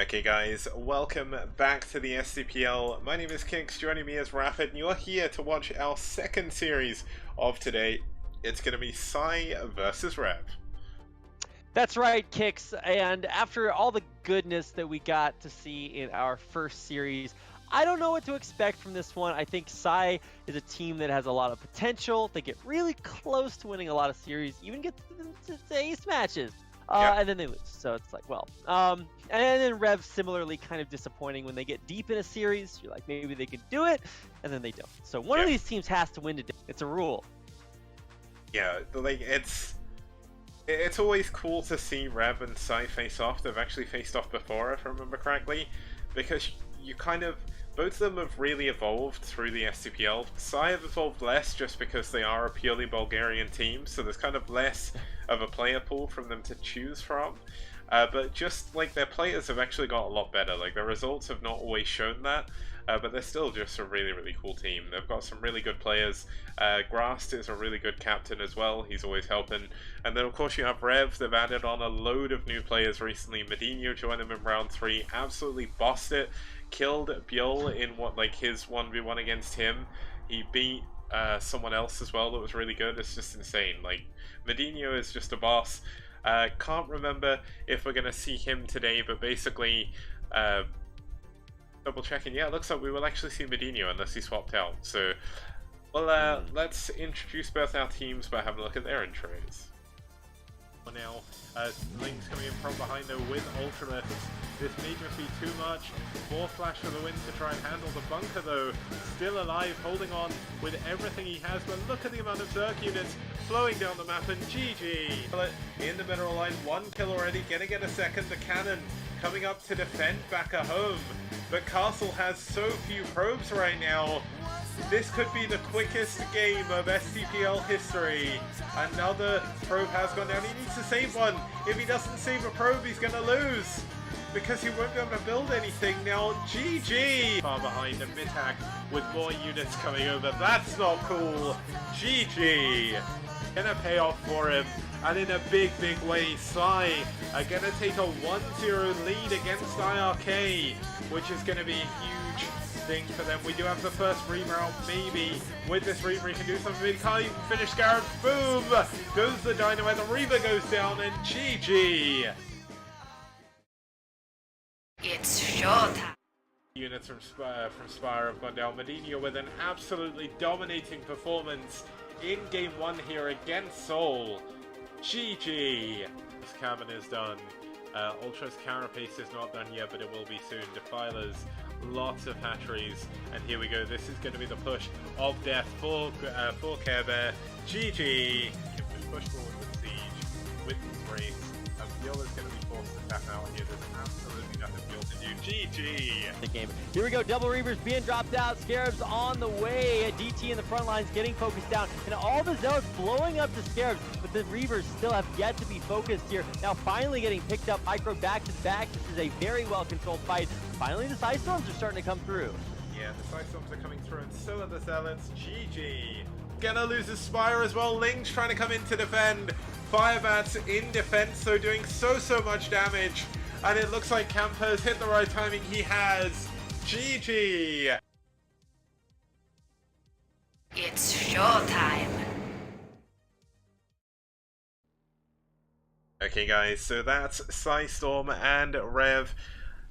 Okay guys, welcome back to the STPL. My name is Kix, joining me is Rapid, and you're here to watch our second series of today. It's going to be pSi versus ReV. That's right, Kix. And after all the goodness that we got to see in our first series, I don't know what to expect from this one. I think pSi is a team that has a lot of potential. They get really close to winning a lot of series, even get to ace matches. And then they lose. So it's like, well. And then ReV similarly kind of disappointing when they get deep in a series. You're like, maybe they could do it, and then they don't. So one of these teams has to win today. It's a rule. Yeah, like it's always cool to see ReV and pSi face off. They've actually faced off before, if I remember correctly, because you kind of, both of them have really evolved through the STPL. pSi have evolved less just because they are a purely Bulgarian team, so there's kind of less of a player pool from them to choose from. But just like their players have actually got a lot better. Like their results have not always shown that, but they're still just a really, really cool team. They've got some really good players. Grast is a really good captain as well. He's always helping. And then of course you have ReV. They've added on a load of new players recently. Medinho joined them in round 3. Absolutely bossed it. Killed Bjol in his 1v1 against him. He beat someone else as well that was really good. It's just insane. Like Medinho is just a boss. Can't remember if we're going to see him today, but basically, double checking, yeah, it looks like we will actually see Medinho unless he swapped out. So, well, let's introduce both our teams by having a look at their intros. Now, Link's coming in from behind though with Ultimate. This may just be too much. More flash for the win to try and handle the bunker though. Still alive, holding on with everything he has, but look at the amount of Zerg units flowing down the map, and GG! In the mineral line, 1 kill already, gonna get a second. The cannon coming up to defend back at home. But Castle has so few probes right now. This could be the quickest game of STPL history. Another probe has gone down. He needs to save one. If he doesn't save a probe, he's going to lose, because he won't be able to build anything now. GG! Far behind a mid-hack with more units coming over. That's not cool. GG! Gonna pay off for him. And in a big, big way, pSi are gonna take a 1-0 lead against IRK, which is gonna be a huge thing for them. We do have the first Reaver out, maybe. With this Reaver, he can do something. He can't even finish Garrett. Boom! Goes the Dynamite. The Reaver goes down, and GG! It's showtime. Units from Spire have gone down. Medinho with an absolutely dominating performance in game 1 here against Seoul. GG! This cabin is done. Ultra's Carapace is not done yet, but it will be soon. Defilers, lots of hatcheries, and here we go. This is going to be the push of death for Care Bear. GG! Push forward with Siege, with Grace. Viola is going to be forced to tap out here. There's absolutely nothing Viola can do. GG! The game. Here we go, double Reavers being dropped out, Scarabs on the way, DT in the front lines getting focused down, and all the Zealots blowing up the Scarabs, but the Reavers still have yet to be focused here. Now finally getting picked up, Micro back to back. This is a very well controlled fight. Finally the Psi Storms are starting to come through. Yeah, the Psi Storms are coming through, and so are the Zealots. GG! Gonna lose his Spire as well. Ling's trying to come in to defend. Firebats in defense, so doing so much damage. And it looks like Camper's hit the right timing. He has. GG! It's showtime. Okay guys, so that's pSi Storm and ReV.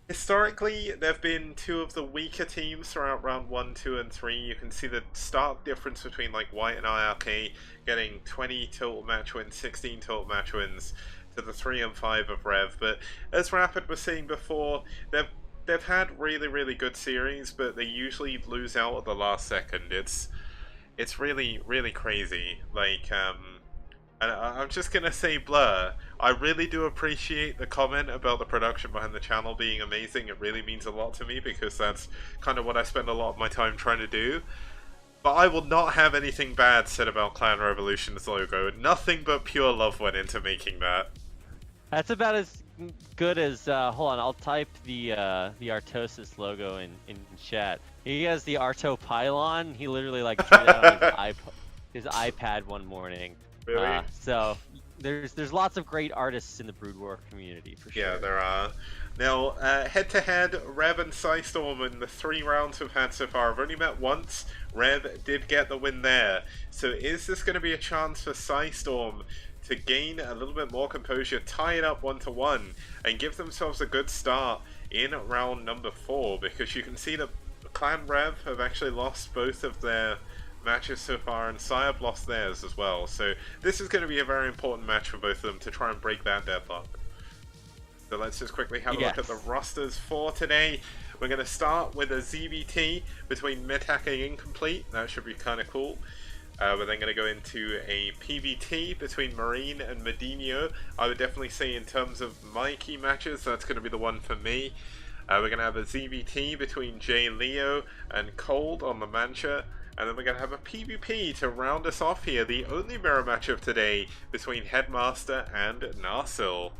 Historically, there have been 2 of the weaker teams throughout round 1, 2, and 3. You can see the stark difference between like White and IRK getting 20 total match wins, 16 total match wins to the 3 and 5 of ReV. But as Rapid was saying before, they've had really, really good series, but they usually lose out at the last second. It's really, really crazy. Like, and I'm just gonna say, Blur, I really do appreciate the comment about the production behind the channel being amazing. It really means a lot to me, because that's kind of what I spend a lot of my time trying to do. But I will not have anything bad said about Clan Revolution's logo. Nothing but pure love went into making that. That's about as good as, hold on, I'll type the Artosis logo in chat. He has the Arto pylon. He literally like threw that on his iPad one morning. Really? So there's lots of great artists in the Brood War community for sure. Yeah, there are. Now, head-to-head, Rev and Psystorm in the 3 rounds we've had so far have only met once. Rev did get the win there. So is this going to be a chance for Psystorm to gain a little bit more composure, tie it up 1-1, and give themselves a good start in round number 4? Because you can see that Clan Rev have actually lost both of their matches so far, and Psy have lost theirs as well. So this is going to be a very important match for both of them to try and break that deadlock. So let's just quickly have a look at the rosters for today. We're going to start with a ZBT between Mitak and Incomplete. That should be kind of cool. We're then going to go into a PBT between Marine and Medinho. I would definitely say in terms of my key matches, that's going to be the one for me. We're going to have a ZBT between Jay Leo and Cold on the Mancha. And then we're going to have a PvP to round us off here. The only mirror match of today between Headmaster and Narsil.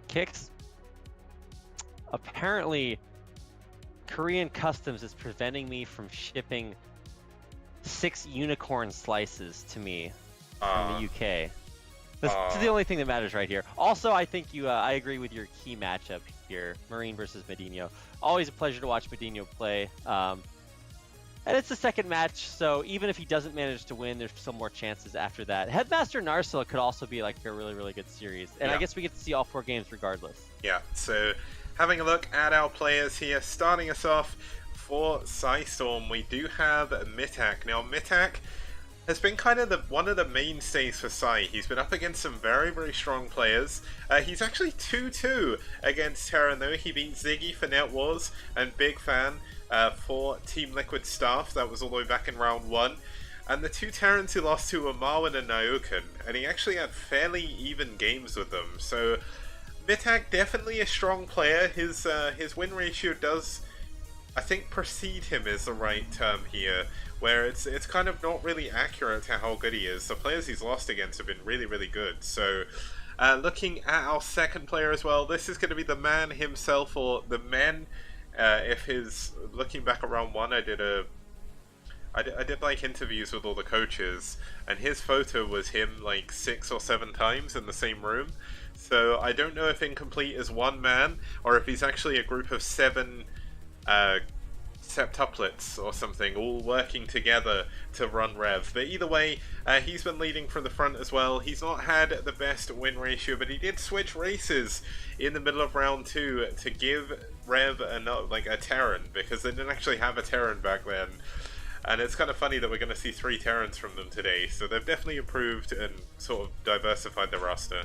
Kicks. Apparently, Korean Customs is preventing me from shipping 6 unicorn slices to me from the UK. This is the only thing that matters right here. Also, I think I agree with your key matchup here, Marine versus Medinho. Always a pleasure to watch Medinho play. And it's the second match, so even if he doesn't manage to win, there's still more chances after that. Headmaster Narsil could also be like a really, really good series. And I guess we get to see all 4 games regardless. Yeah, so having a look at our players here, starting us off for Psystorm, we do have Mitak. Now, Mitak has been kind of one of the mainstays for Psy. He's been up against some very, very strong players. He's actually 2-2 against Terran, though. He beat Ziggy for Net Wars and Big Fan for Team Liquid Staff. That was all the way back in round 1. And the 2 Terrans he lost to were Marwin and Nyoken, and he actually had fairly even games with them. So Mitak, definitely a strong player. His win ratio does, I think, precede him is the right term here, where it's kind of not really accurate to how good he is. The players he's lost against have been really, really good. So looking at our second player as well, this is going to be the man himself, or the men. Looking back at round 1, I did like interviews with all the coaches, and his photo was him like 6 or 7 times in the same room. So I don't know if Incomplete is one man, or if he's actually a group of 7 septuplets or something, all working together to run Rev. But either way, he's been leading from the front as well. He's not had the best win ratio, but he did switch races in the middle of round 2 to give Rev a Terran, because they didn't actually have a Terran back then. And it's kind of funny that we're going to see 3 Terrans from them today, so they've definitely improved and sort of diversified the roster.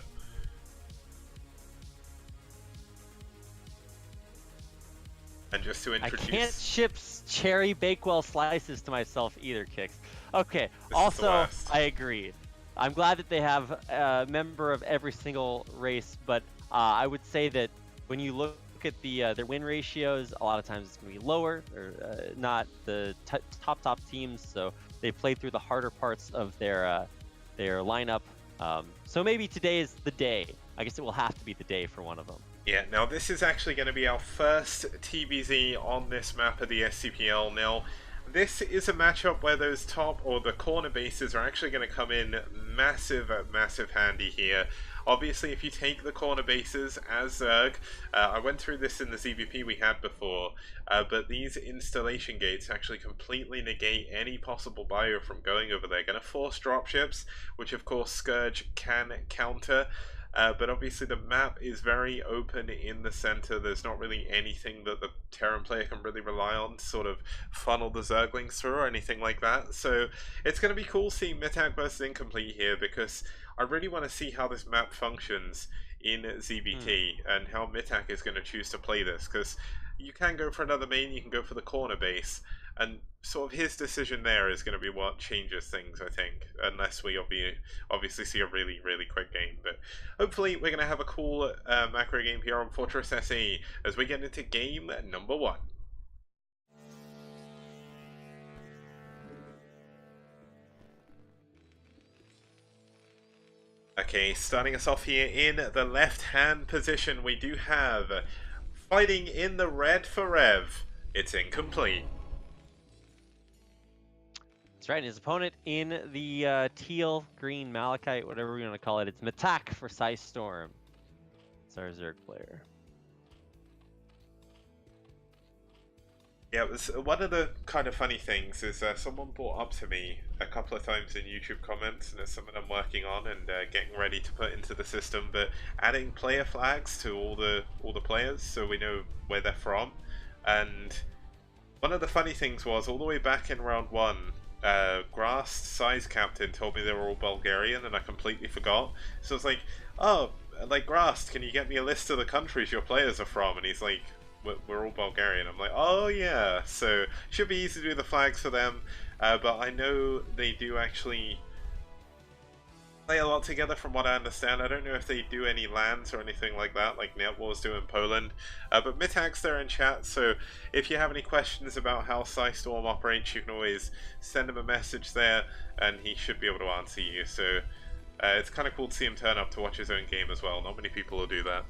And just to introduce... I can't ship cherry Bakewell slices to myself either, Kicks. Okay, also, I agree. I'm glad that they have a member of every single race, but I would say that when you look at their win ratios, a lot of times it's going to be lower, or not the top teams, so they played through the harder parts of their lineup. So maybe today is the day. I guess it will have to be the day for one of them. Yeah, now this is actually going to be our first TBZ on this map of the STPL. Now, this is a matchup where those top or the corner bases are actually going to come in massive handy here. Obviously, if you take the corner bases as Zerg, I went through this in the ZVP we had before, but these installation gates actually completely negate any possible bio from going over there. Going to force dropships, which of course Scourge can counter. But obviously the map is very open in the center. There's not really anything that the Terran player can really rely on to sort of funnel the Zerglings through or anything like that. So it's going to be cool seeing Mitak versus Incomplete here, because I really want to see how this map functions in ZBT and how Mitak is going to choose to play this, because you can go for another main, you can go for the corner base, and sort of his decision there is going to be what changes things, I think, unless we obviously see a really, really quick game. But hopefully we're going to have a cool macro game here on Fortress SE as we get into game number 1. Okay, starting us off here in the left-hand position, we do have, fighting in the red for Rev, it's Incomplete. That's right. And his opponent in the teal, green, malachite, whatever we want to call it, it's Matak for Psi Storm. It's our Zerg player. Yeah, it was one of the kind of funny things is someone brought up to me a couple of times in YouTube comments, and it's something I'm working on and getting ready to put into the system. But adding player flags to all the players, so we know where they're from. And one of the funny things was all the way back in round 1, Grass size captain told me they were all Bulgarian, and I completely forgot. So it's like, oh, like Grass, can you get me a list of the countries your players are from? And he's like, we're all Bulgarian. I'm like, oh yeah, so should be easy to do the flags for them, but I know they do actually play a lot together from what I understand. I don't know if they do any lands or anything like that, like Netwars do in Poland, but Mitak's there in chat, so if you have any questions about how Storm operates, you can always send him a message there, and he should be able to answer you, so it's kind of cool to see him turn up to watch his own game as well. Not many people will do that.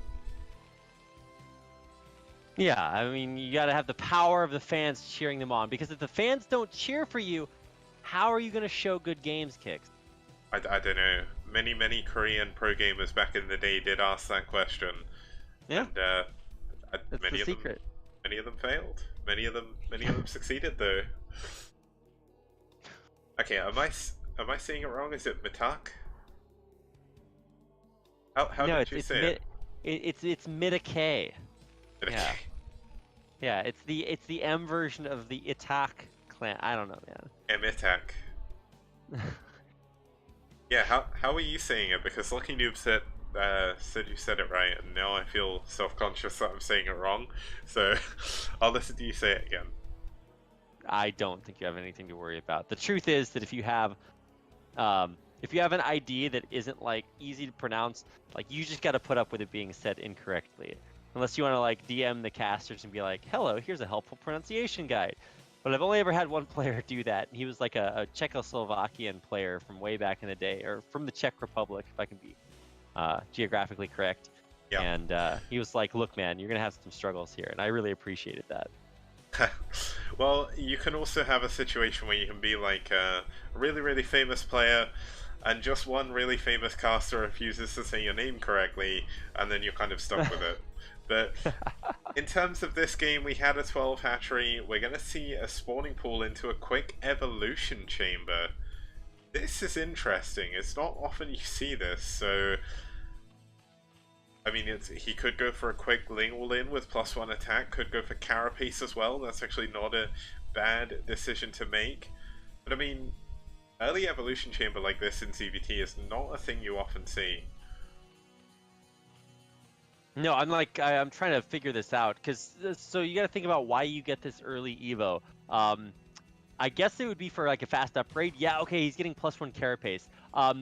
Yeah, I mean, you got to have the power of the fans cheering them on, because if the fans don't cheer for you, how are you going to show good games, Kicks? I don't know. Many Korean pro gamers back in the day did ask that question. Yeah, and that's the secret. Many of them failed. Many of them succeeded though. Okay, am I saying it wrong? Is it Mitak? How no, did you say it? It's Midake. Yeah. Yeah, it's the M version of the Itak clan. I don't know, man. Mitak. Yeah, how are you saying it? Because Lucky Noob said you said it right, and now I feel self-conscious that I'm saying it wrong. So I'll listen to you say it again. I don't think you have anything to worry about. The truth is that if you have an ID that isn't like easy to pronounce, like you just got to put up with it being said incorrectly. Unless you want to like DM the casters and be like, hello, here's a helpful pronunciation guide. But I've only ever had one player do that. He was like a Czechoslovakian player from way back in the day, or from the Czech Republic, if I can be geographically correct. Yeah. And he was like, look, man, you're going to have some struggles here. And I really appreciated that. Well, you can also have a situation where you can be like a really famous player, and just one really famous caster refuses to say your name correctly, and then you're kind of stuck with it. But in terms of this game, we had a 12 hatchery. We're going to see a spawning pool into a quick evolution chamber. This is interesting. It's not often you see this, so I mean, he could go for a quick Ling all-in with +1 attack, could go for Carapace as well. That's actually not a bad decision to make. But I mean, early evolution chamber like this in CVT is not a thing you often see. No, I'm trying to figure this out, because so you got to think about why you get this early Evo. I guess it would be for like a fast upgrade. Yeah, okay, he's getting +1 Carapace.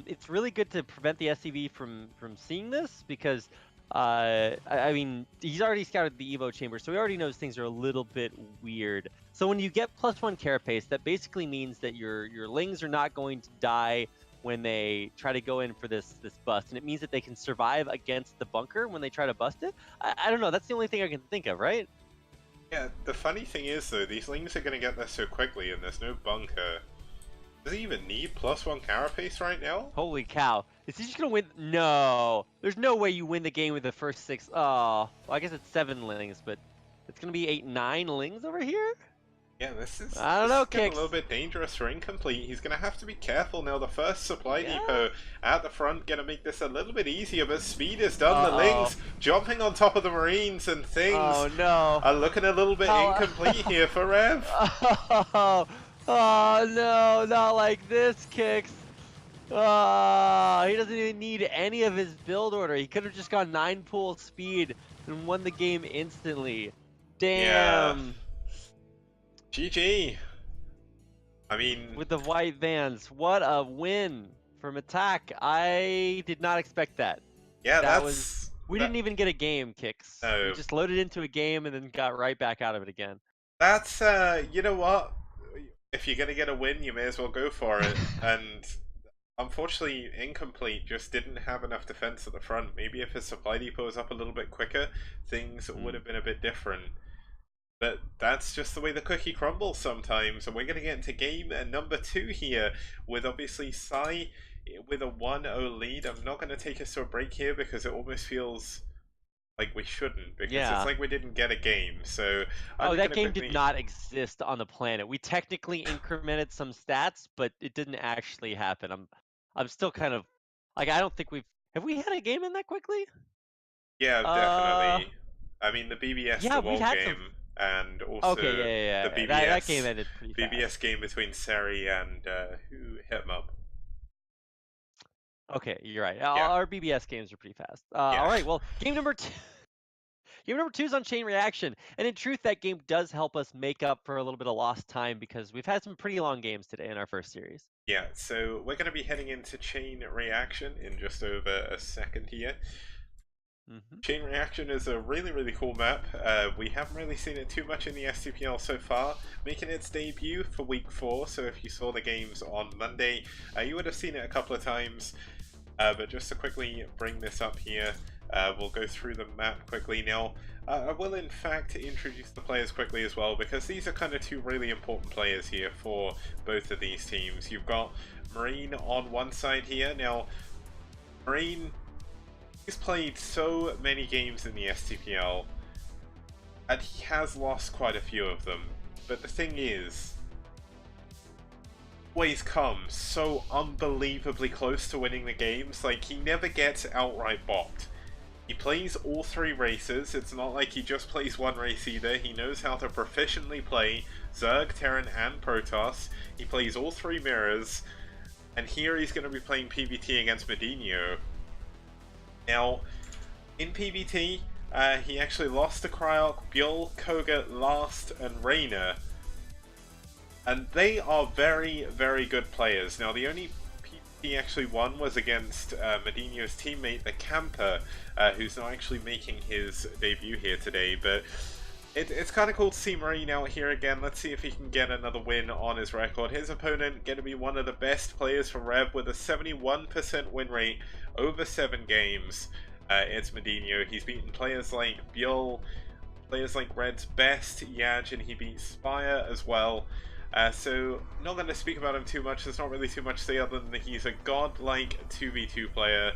It's really good to prevent the SCV from seeing this, because I mean, he's already scouted the Evo chamber, so he already knows things are a little bit weird. So when you get +1 Carapace, that basically means that your Lings are not going to die when they try to go in for this bust, and it means that they can survive against the bunker when they try to bust it. I don't know, that's the only thing I can think of, right? Yeah, the funny thing is though, these Lings are going to get there so quickly, and there's no bunker. Does he even need +1 Carapace right now? Holy cow. Is he just going to win? No. There's no way you win the game with the first 6. Oh, well, I guess it's 7 Lings, but it's going to be 8, 9 Lings over here? Yeah, this is I don't know, getting a little bit dangerous for Incomplete. He's going to have to be careful now. The first supply depot at the front going to make this a little bit easier, but speed is done. The Lings jumping on top of the Marines and things are looking a little bit incomplete here for ReV. Oh no, not like this, Kicks. He doesn't even need any of his build order. He could have just gone 9 pool speed and won the game instantly. Damn. Yeah. GG. I mean, with the white vans, what a win from Attack. I did not expect that. Yeah, we didn't even get a game, Kicks. No. We just loaded into a game and then got right back out of it again. That's you know what? If you're gonna get a win, you may as well go for it. And unfortunately, Incomplete just didn't have enough defense at the front. Maybe if his supply depot was up a little bit quicker, things would have been a bit different. But that's just the way the cookie crumbles sometimes, and we're going to get into game number 2 here, with obviously pSi with a 1-0 lead. I'm not going to take us to a break here because it almost feels like we shouldn't, because it's Yeah. like we didn't get a game, so I'm Oh, going that to game quickly... did not exist on the planet. We technically incremented some stats, but it didn't actually happen. I'm still kind of like I don't think have we had a game in that quickly? Yeah, Uh, definitely. I mean, the BBS yeah, The we've Wall had some. game, and Okay, also the yeah. That game BBS ended pretty BBS fast. game between Seri and who hit him up. Okay, you're right. Yeah, Our BBS games are pretty fast. yeah. All right, well, game number 2. Game number 2 is on chain reaction, and in truth, that game does help us make up for a little bit of lost time because we've had some pretty long games today in our first series. Yeah, so we're going to be heading into Chain Reaction in just over a second here. Mm-hmm. Chain Reaction is a really, really cool map. We haven't really seen it too much in the STPL so far, making its debut for week 4, so if you saw the games on Monday, you would have seen it a couple of times. But just to quickly bring this up here, we'll go through the map quickly. Now, I will in fact introduce the players quickly as well, because these are kind of two really important players here for both of these teams. You've got Marine on one side here. Now, Marine, he's played so many games in the STPL, and he has lost quite a few of them. But the thing is, always comes so unbelievably close to winning the games. Like, he never gets outright bopped. He plays all 3 races. It's not like he just plays one race either. He knows how to proficiently play Zerg, Terran, and Protoss. He plays all 3 mirrors. And here he's going to be playing PvT against Medinho. Now, in PvT, he actually lost to Cryok, Bjol, Koga, Last, and Reyna. And they are very, very good players. Now, the only he actually won was against Medinho's teammate, the Camper, who's not actually making his debut here today. But it's kind of cool to see Marine out here again. Let's see if he can get another win on his record. His opponent going to be one of the best players for ReV with a 71% win rate over 7 games. It's Medinho. He's beaten players like Bjol, players like Red's Best, Yaj, and he beat Spire as well. So, not going to speak about him too much. There's not really too much to say other than that he's a godlike 2v2 player.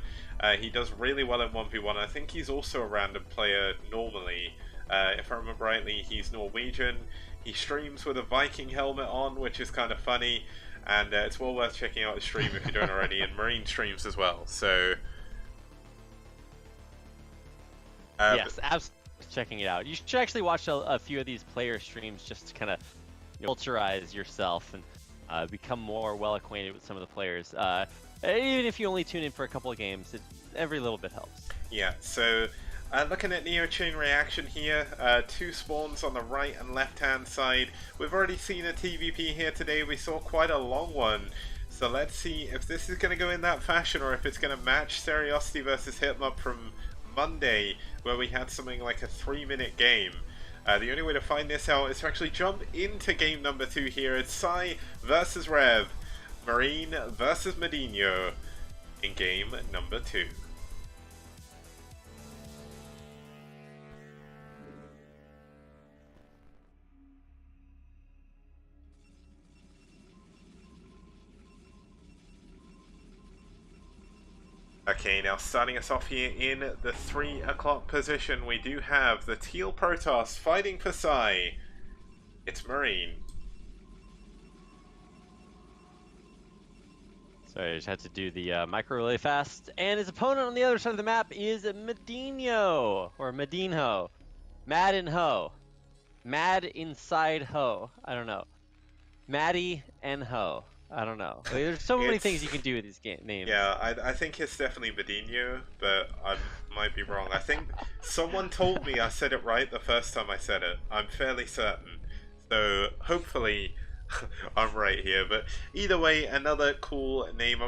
He does really well in 1v1. I think he's also a random player normally. If I remember rightly, he's Norwegian. He streams with a Viking helmet on, which is kind of funny. And it's well worth checking out his stream if you don't already. And Marine streams as well. So, Yes, absolutely checking it out. You should actually watch a few of these player streams just to kind of culturize yourself and become more well acquainted with some of the players. Even if you only tune in for a couple of games, every little bit helps. Yeah, so looking at Neo Chain Reaction here, 2 spawns on the right and left hand side. We've already seen a TVP here today. We saw quite a long one. So let's see if this is going to go in that fashion or if it's going to match Seriosity versus Hitmup from Monday, where we had something like a 3-minute game. The only way to find this out is to actually jump into game number 2 here. It's pSi versus ReV, Marine versus Medinho in game number 2. Okay, now starting us off here in the 3 o'clock position, we do have the Teal Protoss fighting for pSi. It's Marine. Sorry, I just had to do the micro really fast. And his opponent on the other side of the map is Medinho, or Medinho. Mad in Ho. Mad inside Ho. I don't know. Maddie and Ho. I don't know. There's so many things you can do with these names. Yeah, I think it's definitely Medinho, but I might be wrong. I think someone told me I said it right the first time I said it. I'm fairly certain. So hopefully I'm right here. But either way, another cool name.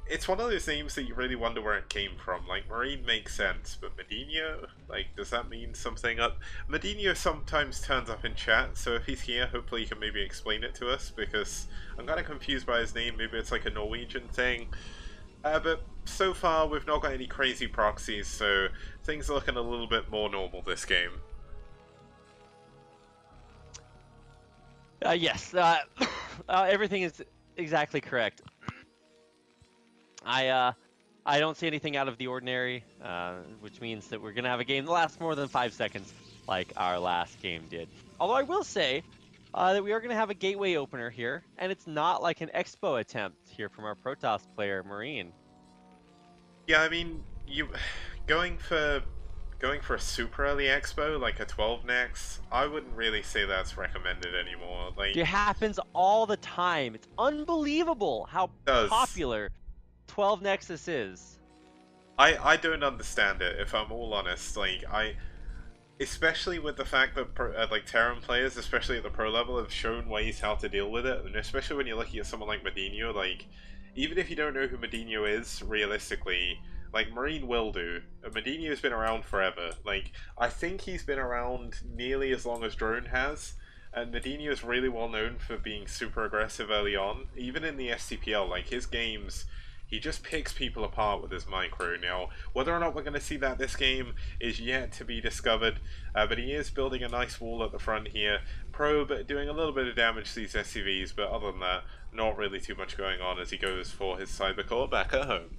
It's one of those names that you really wonder where it came from. Like, Marine makes sense, but Medinho? Like, does that mean something up? Medinho sometimes turns up in chat, so if he's here, hopefully he can maybe explain it to us, because I'm kind of confused by his name. Maybe it's like a Norwegian thing. But so far, we've not got any crazy proxies, so things are looking a little bit more normal this game. Yes, everything is exactly correct. I don't see anything out of the ordinary, which means that we're gonna have a game that lasts more than 5 seconds, like our last game did. Although I will say that we are gonna have a gateway opener here, and it's not like an expo attempt here from our Protoss player Marine. Yeah, I mean, you going for a super early expo like a 12 next, I wouldn't really say that's recommended anymore. Like, It happens all the time. It's unbelievable how does popular 12 Nexus is. I don't understand it, if I'm all honest. Like, especially with the fact that like Terran players, especially at the pro level, have shown ways how to deal with it, and especially when you're looking at someone like Medino, like, even if you don't know who Medino is, realistically, like, Marine will do. Medino's been around forever. Like, I think he's been around nearly as long as Drone has, and Medino is really well known for being super aggressive early on. Even in the STPL, like, his games, he just picks people apart with his micro. Now, whether or not we're going to see that this game is yet to be discovered, but he is building a nice wall at the front here. Probe doing a little bit of damage to these SCVs, but other than that, not really too much going on as he goes for his Cybercore back at home.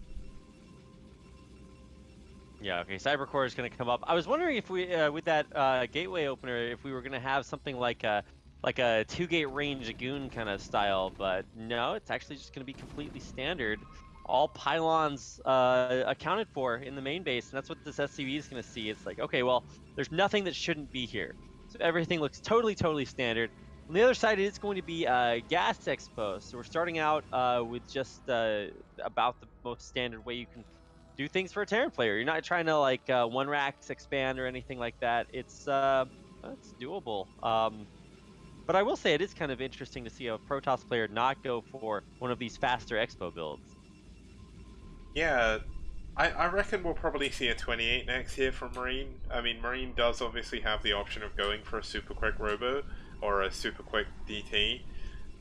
Yeah, okay, Cybercore is going to come up. I was wondering if we, with that gateway opener, if we were going to have something like a 2-gate range Lagoon kind of style, but no, it's actually just going to be completely standard. All pylons accounted for in the main base, and that's what this SCV is going to see. It's like, okay, well, there's nothing that shouldn't be here. So everything looks totally standard. On the other side, it is going to be gas expo. So we're starting out with just about the most standard way you can do things for a Terran player. You're not trying to like one racks expand or anything like that. It's doable. But I will say it is kind of interesting to see a Protoss player not go for one of these faster expo builds. Yeah, I reckon we'll probably see a 28 next here from Marine. I mean, Marine does obviously have the option of going for a super quick robo or a super quick DT.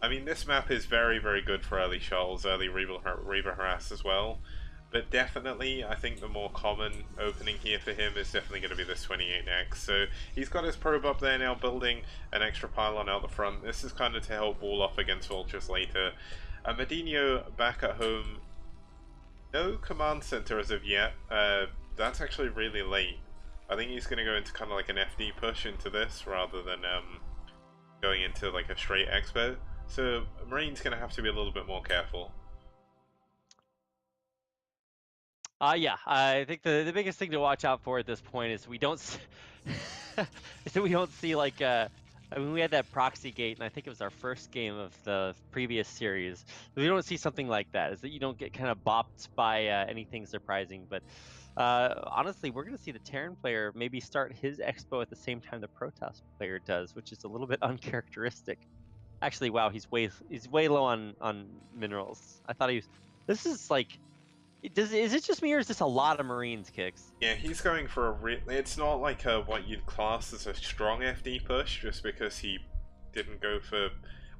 I mean, this map is very good for early shuttles, early Reaver harass as well. But definitely, I think the more common opening here for him is definitely going to be this 28X. So he's got his probe up there now, building an extra pylon out the front. This is kind of to help wall off against vultures later. Medino back at home. No command center as of yet. That's actually really late. I think he's going to go into kind of like an FD push into this rather than going into like a straight expo. So Marine's going to have to be a little bit more careful. Yeah, I think the biggest thing to watch out for at this point is we don't is that we don't see like I mean, we had that proxy gate, and I think it was our first game of the previous series. We don't see something like that. Is that you don't get kind of bopped by anything surprising. But honestly, we're going to see the Terran player maybe start his expo at the same time the Protoss player does, which is a little bit uncharacteristic. Actually, wow, he's way low on minerals. I thought he was. This is like. Is it just me, or is this a lot of Marines kicks? Yeah, he's going for it's not like what you'd class as a strong FD push, just because he didn't go for...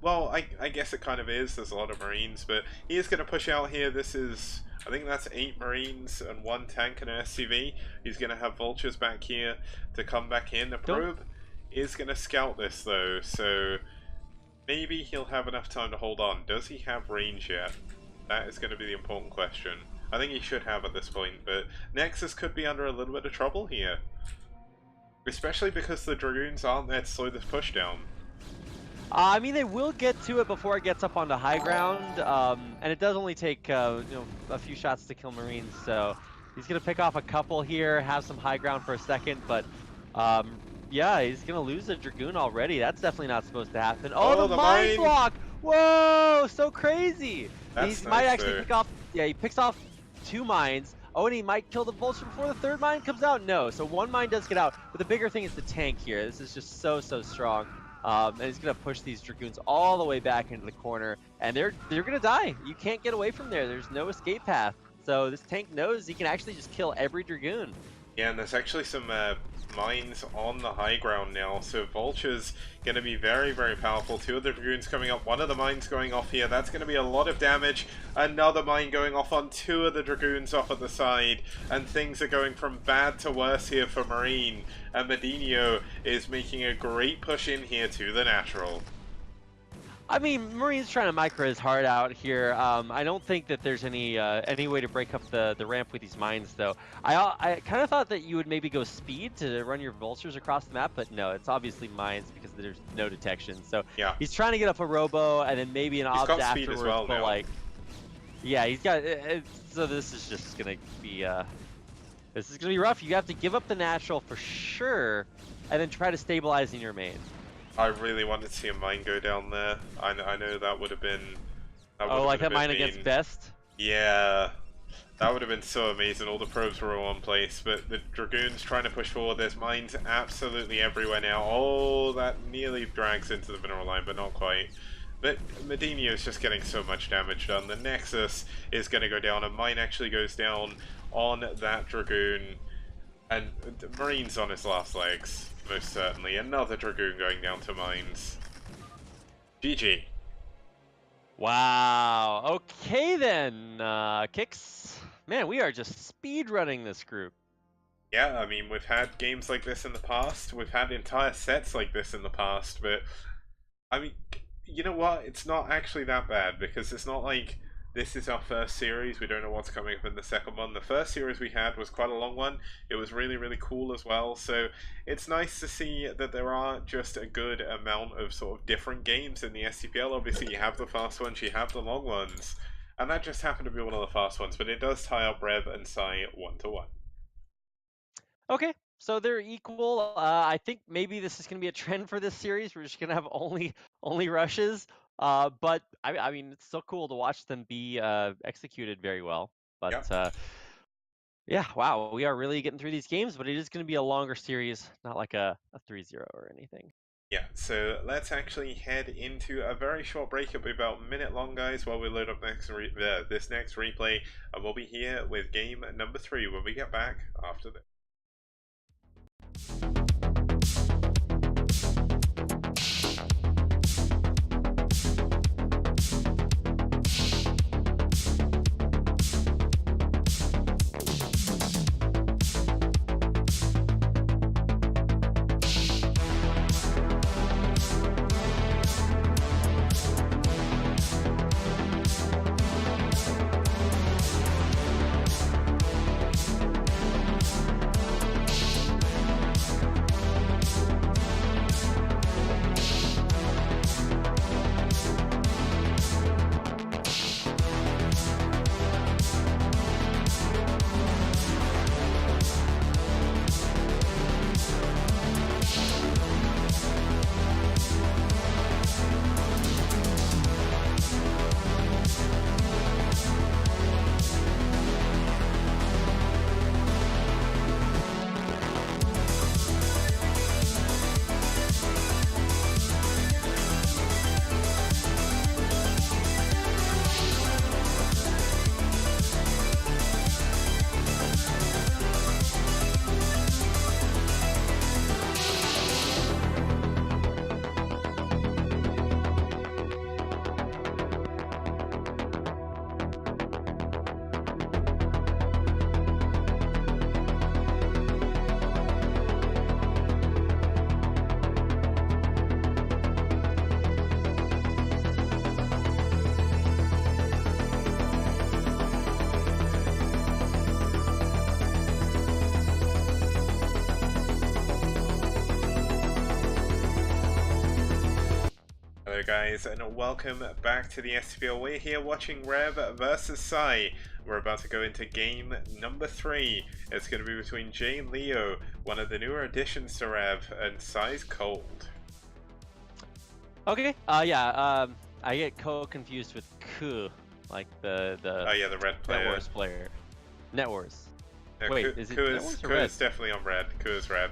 Well, I guess it kind of is, there's a lot of Marines, but he is going to push out here. This is... I think that's 8 Marines and 1 tank and an SCV. He's going to have vultures back here to come back in. The probe is going to scout this, though, so maybe he'll have enough time to hold on. Does he have range yet? That is going to be the important question. I think he should have at this point, but Nexus could be under a little bit of trouble here. Especially because the Dragoons aren't there to slow this push down. I mean, they will get to it before it gets up onto high ground, and it does only take a few shots to kill Marines, so he's going to pick off a couple here, have some high ground for a second, but yeah, he's going to lose a Dragoon already. That's definitely not supposed to happen. Oh, the mine block! Whoa, so crazy! That's he might actually pick off, yeah, he picks off 2 mines. Oh, and he might kill the vulture before the 3rd mine comes out? No, so 1 mine does get out, but the bigger thing is the tank here. This is just so strong. And he's going to push these Dragoons all the way back into the corner, and they're going to die. You can't get away from there. There's no escape path. So this tank knows he can actually just kill every Dragoon. Yeah, and there's actually some mines on the high ground now, so Vulture's going to be very powerful. 2 of the Dragoons coming up, 1 of the mines going off here. That's going to be a lot of damage. Another mine going off on 2 of the Dragoons off at the side, and things are going from bad to worse here for Marine. And Medino is making a great push in here to the natural. I mean, Marine's trying to micro his heart out here. I don't think that there's any way to break up the ramp with these mines, though. I kind of thought that you would maybe go speed to run your vultures across the map, but no, it's obviously mines because there's no detection. So Yeah. he's trying to get up a robo and then maybe an He's obs got speed afterwards. as well but now. like, yeah, he's got. So this is just gonna be this is gonna be rough. You have to give up the natural for sure, and then try to stabilize in your main. I really wanted to see a mine go down there. I know that would have been. Oh, like that mine against Best? Yeah, that would have been so amazing. All the probes were all in place, but the Dragoons trying to push forward. There's mines absolutely everywhere now. Oh, that nearly drags into the mineral line, but not quite. But Medina is just getting so much damage done. The Nexus is going to go down. A mine actually goes down on that Dragoon. And Marine's on his last legs, most certainly. Another Dragoon going down to mines. GG. Wow. Okay then, Kicks. Man, we are just speed running this group. Yeah, I mean, we've had games like this in the past. We've had entire sets like this in the past, but I mean, you know what? It's not actually that bad because it's not like this is our first series. We don't know what's coming up in the second one. The first series we had was quite a long one. It was really, really cool as well. So it's nice to see that there are just a good amount of sort of different games in the STPL. Obviously, you have the fast ones, you have the long ones. And that just happened to be one of the fast ones, but it does tie up ReV and pSi 1-1. Okay, so they're equal. I think maybe this is going to be a trend for this series. We're just going to have only rushes. But I mean, it's still cool to watch them be executed very well. But Yep. yeah, wow, we are really getting through these games, but it is going to be a longer series, not like a 3-0 or anything. Yeah, so let's actually head into a very short break. It'll be about a minute long, guys, while we load up this next replay. And we'll be here with game number 3 when we get back after this. Hello guys, and welcome back to the STPL. We're here watching ReV versus pSi. We're about to go into game number 3. It's going to be between Jay and Leo, one of the newer additions to ReV, and pSi's Cold. Okay. Yeah. I get confused with Ku, like the Oh yeah, the red player. Net Wars player. Net Wars. No, Wait, is it Ku Net Wars or Ku red? is definitely on red. Ku is red.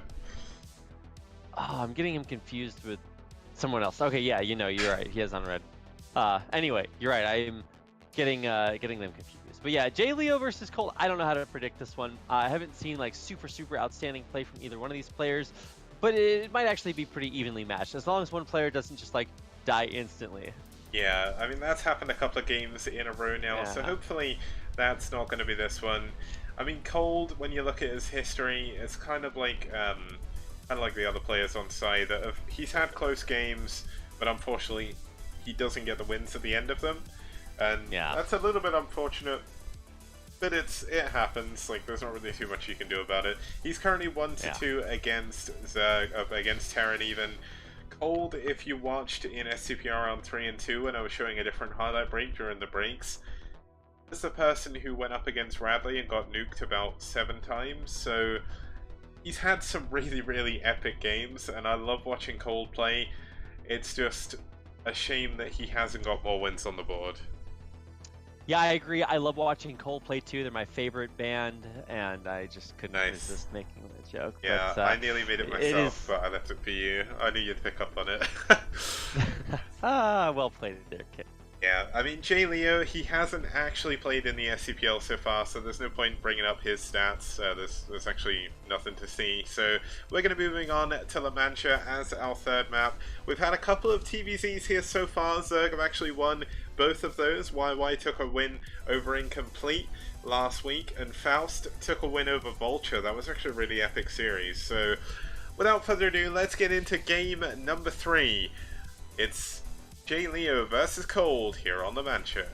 Oh, I'm getting him confused with someone else. Okay, yeah, you're right. He is on red. Anyway, you're right. I'm getting them confused. But yeah, Jay Leo versus Colt. I don't know how to predict this one. I haven't seen like super outstanding play from either one of these players, but it might actually be pretty evenly matched as long as one player doesn't just like die instantly. Yeah, I mean that's happened a couple of games in a row now, so hopefully that's not going to be this one. I mean, Cold, when you look at his history, it's kind of like the other players on pSi that he's had close games, but unfortunately he doesn't get the wins at the end of them, and Yeah. that's a little bit unfortunate. But it happens. Like, there's not really too much you can do about it. He's currently 1-2 against Zerg, against Terran even. Cold, if you watched in STPL round 3 and 2 when I was showing a different highlight break during the breaks, is the person who went up against Radley and got nuked about 7 times. So he's had some really, really epic games, and I love watching Cold play. It's just a shame that he hasn't got more wins on the board. Yeah, I agree. I love watching Cole play too. They're my favorite band, and I just couldn't resist making the joke. Yeah, but, I nearly made it myself, but I left it for you. I knew you'd pick up on it. Well played there, kid. Yeah, I mean, Jay Leo, he hasn't actually played in the STPL so far, so there's no point bringing up his stats. There's actually nothing to see. So we're going to be moving on to La Mancha as our third map. We've had a couple of TVZs here so far. Zerg have actually won both of those. YY took a win over Incomplete last week, and Faust took a win over Vulture. That was actually a really epic series. So without further ado, let's get into game number 3. It's Jay Leo versus Cold here on La Mancha.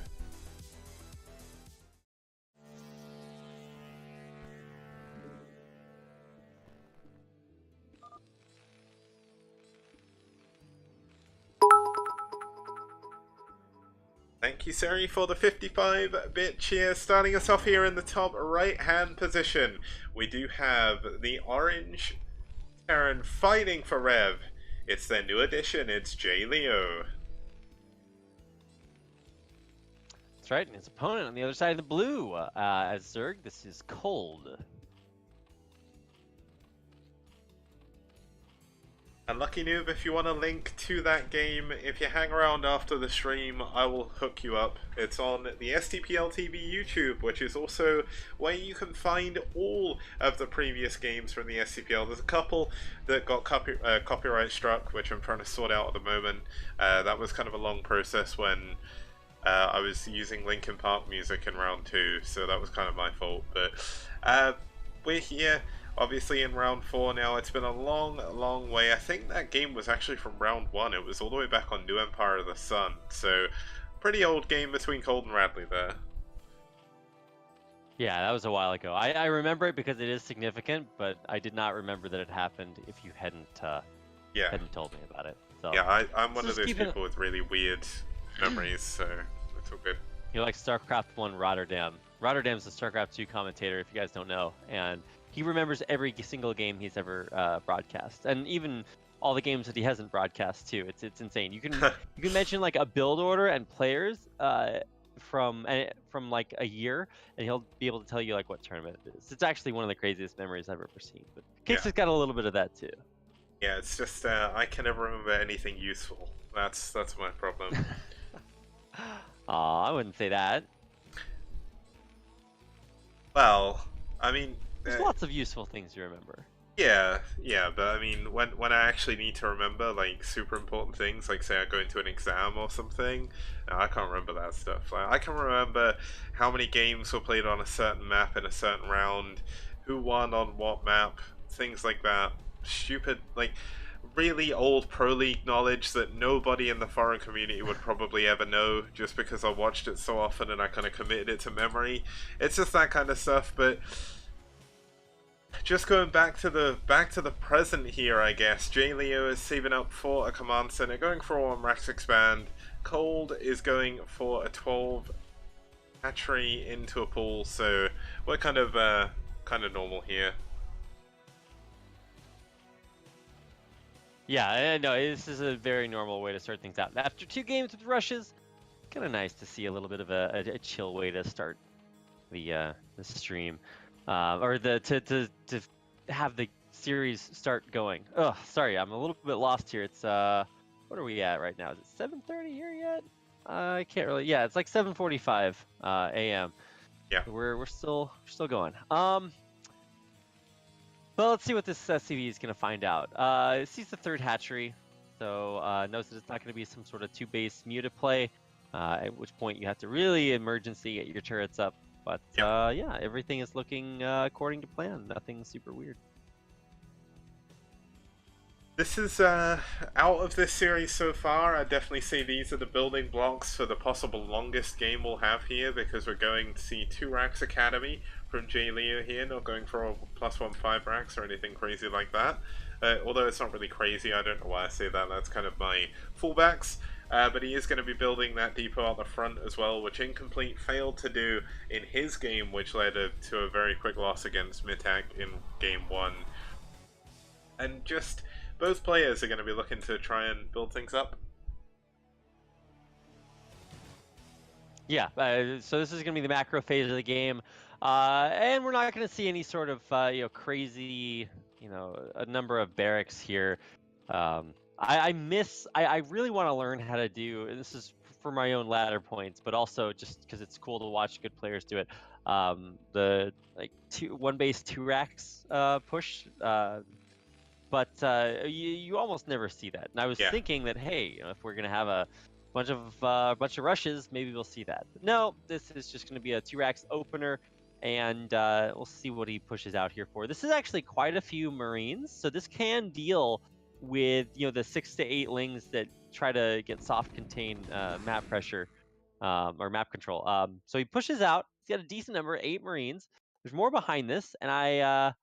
Thank you, Sari, for the 55-bit cheer. Starting us off here in the top right-hand position, we do have the orange Terran fighting for ReV. It's their new addition, it's Jay Leo. That's right, and his opponent on the other side of the blue, as Zerg, this is Cold. And Lucky Noob, if you want a link to that game, if you hang around after the stream, I will hook you up. It's on the STPL TV YouTube, which is also where you can find all of the previous games from the STPL. There's a couple that got copyright struck, which I'm trying to sort out at the moment. That was kind of a long process when I was using Linkin Park music in round 2, so that was kind of my fault. But we're here, obviously, in round 4 now. It's been a long, long way. I think that game was actually from round 1. It was all the way back on New Empire of the Sun. So, pretty old game between Cold and Radley there. Yeah, that was a while ago. I remember it because it is significant, but I did not remember that it happened if you hadn't told me about it. So, yeah, I'm one of those people with really weird memories, so it's all good. He likes StarCraft 1 Rotterdam. Rotterdam's the StarCraft 2 commentator, if you guys don't know, and he remembers every single game he's ever broadcast, and even all the games that he hasn't broadcast too. It's insane. You can mention like a build order and players from like a year, and he'll be able to tell you like what tournament it is. It's actually one of the craziest memories I've ever seen. But Kix has got a little bit of that too. Yeah, it's just I can never remember anything useful. That's my problem. Aw, I wouldn't say that. Well, I mean, there's lots of useful things you remember. Yeah, but I mean, when I actually need to remember like super important things, like say I go into an exam or something, I can't remember that stuff. Like, I can remember how many games were played on a certain map in a certain round, who won on what map, things like that. Stupid, like, really old Pro League knowledge that nobody in the foreign community would probably ever know, just because I watched it so often and I kind of committed it to memory. It's just that kind of stuff. But just going back to the present here, I guess. Jay Leo is saving up for a command center, going for a 1 Rax expand. Cold is going for a 12 hatchery into a pool, so we're kind of normal here. Yeah, no, this is a very normal way to start things out. After 2 games with rushes, kind of nice to see a little bit of a chill way to start the stream, or to have the series start going. Oh, sorry, I'm a little bit lost here. It's what are we at right now? Is it 7:30 here yet? I can't really. Yeah, it's like 7:45 a.m. Yeah, we're still going. Well, let's see what this CV is going to find out. It sees the 3rd hatchery, so knows that it's not going to be some sort of 2-base muta play, at which point you have to really emergency get your turrets up. But yeah, everything is looking according to plan. Nothing super weird. This is, out of this series so far, I definitely say these are the building blocks for the possible longest game we'll have here, because we're going to see 2 racks Academy from J Leo here, not going for a +1 5 racks or anything crazy like that. Although it's not really crazy, I don't know why I say that, that's kind of my fallbacks. But he is going to be building that depot out the front as well, which Incomplete failed to do in his game, which led to a very quick loss against Mitak in game 1. And just, both players are going to be looking to try and build things up. Yeah, so this is going to be the macro phase of the game, and we're not going to see any sort of crazy, a number of barracks here. I really want to learn how to do, and this is for my own ladder points, but also just because it's cool to watch good players do it. The one base 2 racks push. But you almost never see that. And I was thinking that, hey, if we're gonna have a bunch of rushes, maybe we'll see that. But no, this is just gonna be a 2 racks opener, and we'll see what he pushes out here for. This is actually quite a few Marines, so this can deal with the 6 to 8 lings that try to get soft contain map pressure or map control. So he pushes out. He's got a decent number, 8 Marines. There's more behind this, and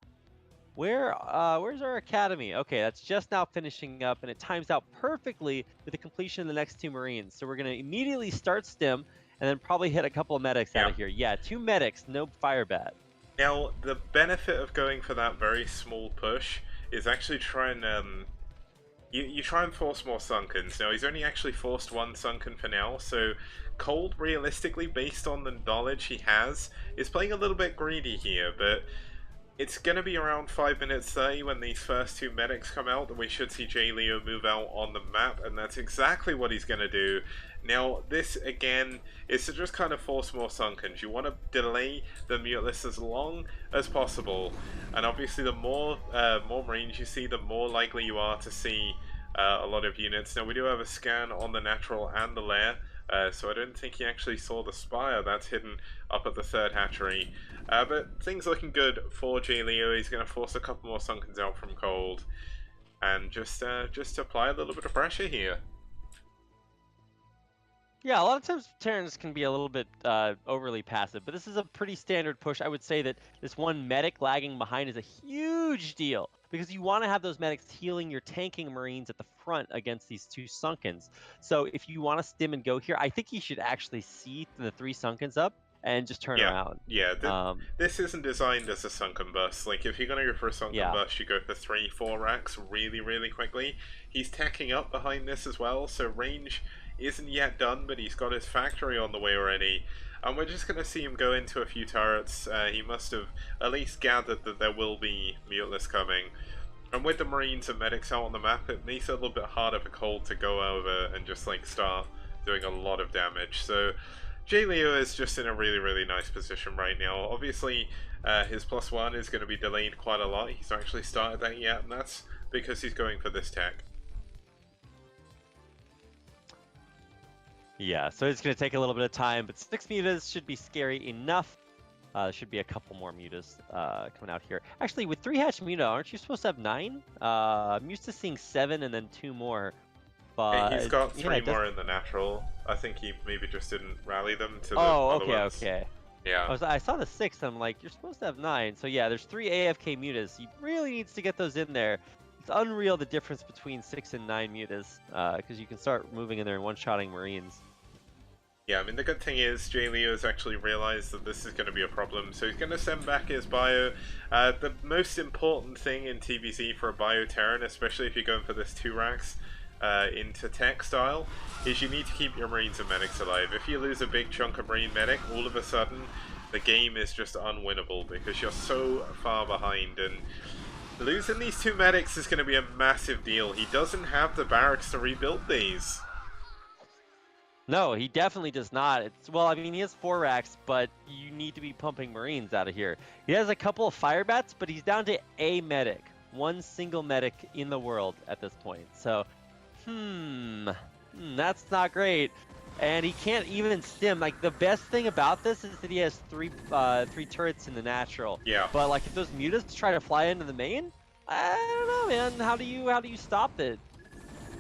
where's our academy? Okay, that's just now finishing up, and it times out perfectly with the completion of the next 2 Marines. So we're gonna immediately start stim, and then probably hit a couple of medics out of here. Yeah, 2 medics, no fire bat. Now, the benefit of going for that very small push is actually try and you try and force more sunkens. Now, he's only actually forced 1 sunken for now, so Cold, realistically, based on the knowledge he has, is playing a little bit greedy here, but it's going to be around 5 minutes 30 when these first 2 medics come out, and we should see J Leo move out on the map, and that's exactly what he's going to do. Now, this, again, is to just kind of force more sunkens. You want to delay the muteless as long as possible, and obviously the more Marines you see, the more likely you are to see a lot of units. Now, we do have a scan on the natural and the lair, so I don't think he actually saw the spire that's hidden up at the 3rd hatchery. But things looking good for J Leo. He's going to force a couple more sunkens out from Cold, and just apply a little bit of pressure here. Yeah, a lot of times Terrans can be a little bit overly passive, but this is a pretty standard push. I would say that this 1 medic lagging behind is a huge deal, because you want to have those medics healing your tanking Marines at the front against these 2 sunkens. So if you want to stim and go here, I think you should actually see the 3 sunkens up and just turn around. Yeah, this isn't designed as a sunken bust. Like, if you're going to go for a sunken bust, you go for 3-4 racks really, really quickly. He's tacking up behind this as well, so range isn't yet done, but he's got his factory on the way already. And we're just going to see him go into a few turrets. He must have at least gathered that there will be muteless coming. And with the Marines and medics out on the map, it makes it a little bit harder for Cold to go over and just like start doing a lot of damage. So J Leo is just in a really, really nice position right now. Obviously, his +1 is going to be delayed quite a lot. He's not actually started that yet, and that's because he's going for this tech. Yeah, so it's going to take a little bit of time, but 6 mutas should be scary enough. There should be a couple more mutas coming out here. Actually, with 3 hatch muta, aren't you supposed to have 9? I'm used to seeing 7 and then 2 more. But he's got 3 more in the natural. I think he maybe just didn't rally them to the other ones. Okay. Yeah. I saw the 6, I'm like, you're supposed to have 9. So yeah, there's 3 AFK mutas. He really needs to get those in there. It's unreal the difference between 6 and 9 mutas, because you can start moving in there and one-shotting Marines. Yeah, I mean, the good thing is J Leo's actually realized that this is going to be a problem, so he's going to send back his bio. The most important thing in TBZ for a bio Terran, especially if you're going for this 2 racks into tech style, is you need to keep your Marines and medics alive. If you lose a big chunk of Marine medic, all of a sudden the game is just unwinnable because you're so far behind, and losing these 2 medics is going to be a massive deal. He doesn't have the barracks to rebuild these. No, he definitely does not. Well, I mean, he has 4 racks, but you need to be pumping Marines out of here. He has a couple of fire bats, but he's down to a medic. 1 single medic in the world at this point. So, that's not great. And he can't even stim. Like, the best thing about this is that he has 3 turrets in the natural. Yeah. But, like, if those mutas try to fly into the main, I don't know, man. How do you stop it?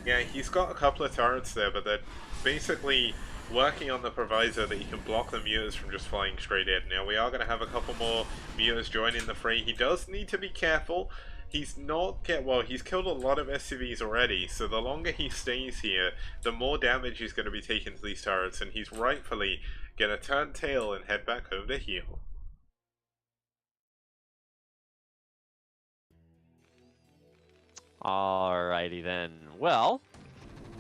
Yeah, he's got a couple of turrets there, but they're basically working on the proviso that he can block the mutas from just flying straight in. Now, we are going to have a couple more mutas joining the fray. He does need to be careful. He's not well, he's killed a lot of SCVs already, so the longer he stays here, the more damage he's going to be taking to these turrets, and he's rightfully going to turn tail and head back home to heal. Alrighty then. Well,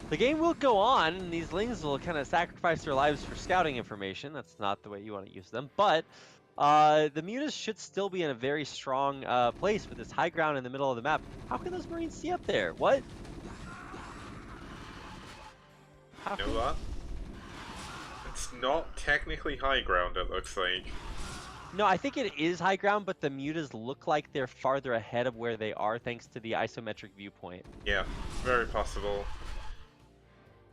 the game will go on, and these lings will kind of sacrifice their lives for scouting information. That's not the way you want to use them, but the mutas should still be in a very strong place with this high ground in the middle of the map. How can those Marines see up there? What? How You know what? It's not technically high ground, it looks like. No, I think it is high ground, but the mutas look like they're farther ahead of where they are thanks to the isometric viewpoint. Yeah, very possible.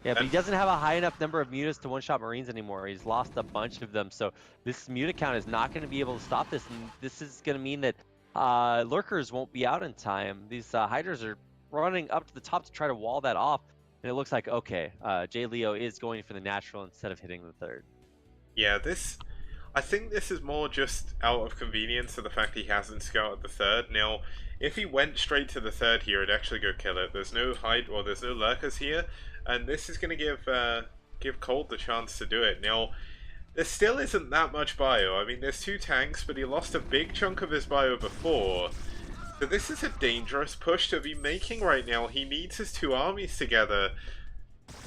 Yeah, but he doesn't have a high enough number of mutas to one-shot Marines anymore. He's lost a bunch of them, so this muta count is not going to be able to stop this, and this is going to mean that lurkers won't be out in time. These hydras are running up to the top to try to wall that off, and it looks like, okay, J. Leo is going for the natural instead of hitting the third. Yeah, I think this is more just out of convenience of the fact he hasn't scouted the third. Now, if he went straight to the third here, it'd actually go kill it. There's no there's no lurkers here, and this is going to give Cold the chance to do it. Now, there still isn't that much bio. I mean, there's 2 tanks, but he lost a big chunk of his bio before. So this is a dangerous push to be making right now. He needs his 2 armies together.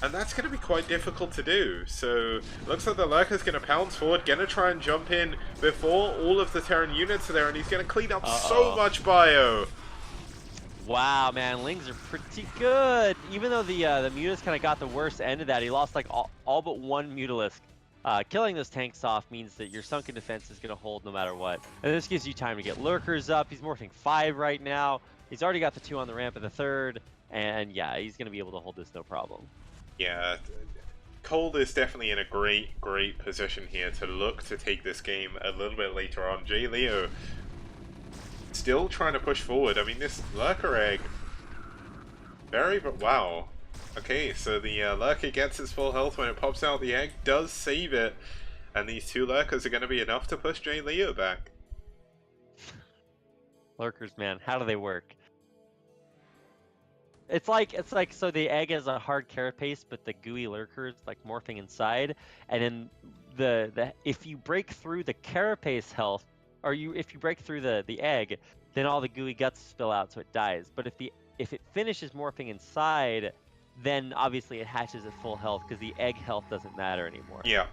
And that's going to be quite difficult to do. So, looks like the Lurker's going to pounce forward, going to try and jump in before all of the Terran units are there, and he's going to clean up so much bio. Wow, man, lings are pretty good. Even though the mutas kind of got the worst end of that, he lost like all but 1 mutalisk. Killing those tanks off means that your sunken defense is going to hold no matter what. And this gives you time to get lurkers up. He's morphing 5 right now. He's already got the 2 on the ramp of the third. And yeah, he's going to be able to hold this no problem. Yeah, Cold is definitely in a great position here to look to take this game a little bit later on. J. Leo still trying to push forward. I mean, this Lurker egg, wow. Okay, so the Lurker gets his full health when it pops out. The egg does save it, and these 2 Lurkers are going to be enough to push J. Leo back. Lurkers, man, how do they work? It's like so the egg has a hard carapace, but the gooey lurkers like morphing inside, and then the if you break through the carapace health, or if you break through the egg, then all the gooey guts spill out, so it dies. But if it finishes morphing inside, then obviously it hatches at full health because the egg health doesn't matter anymore. Yeah.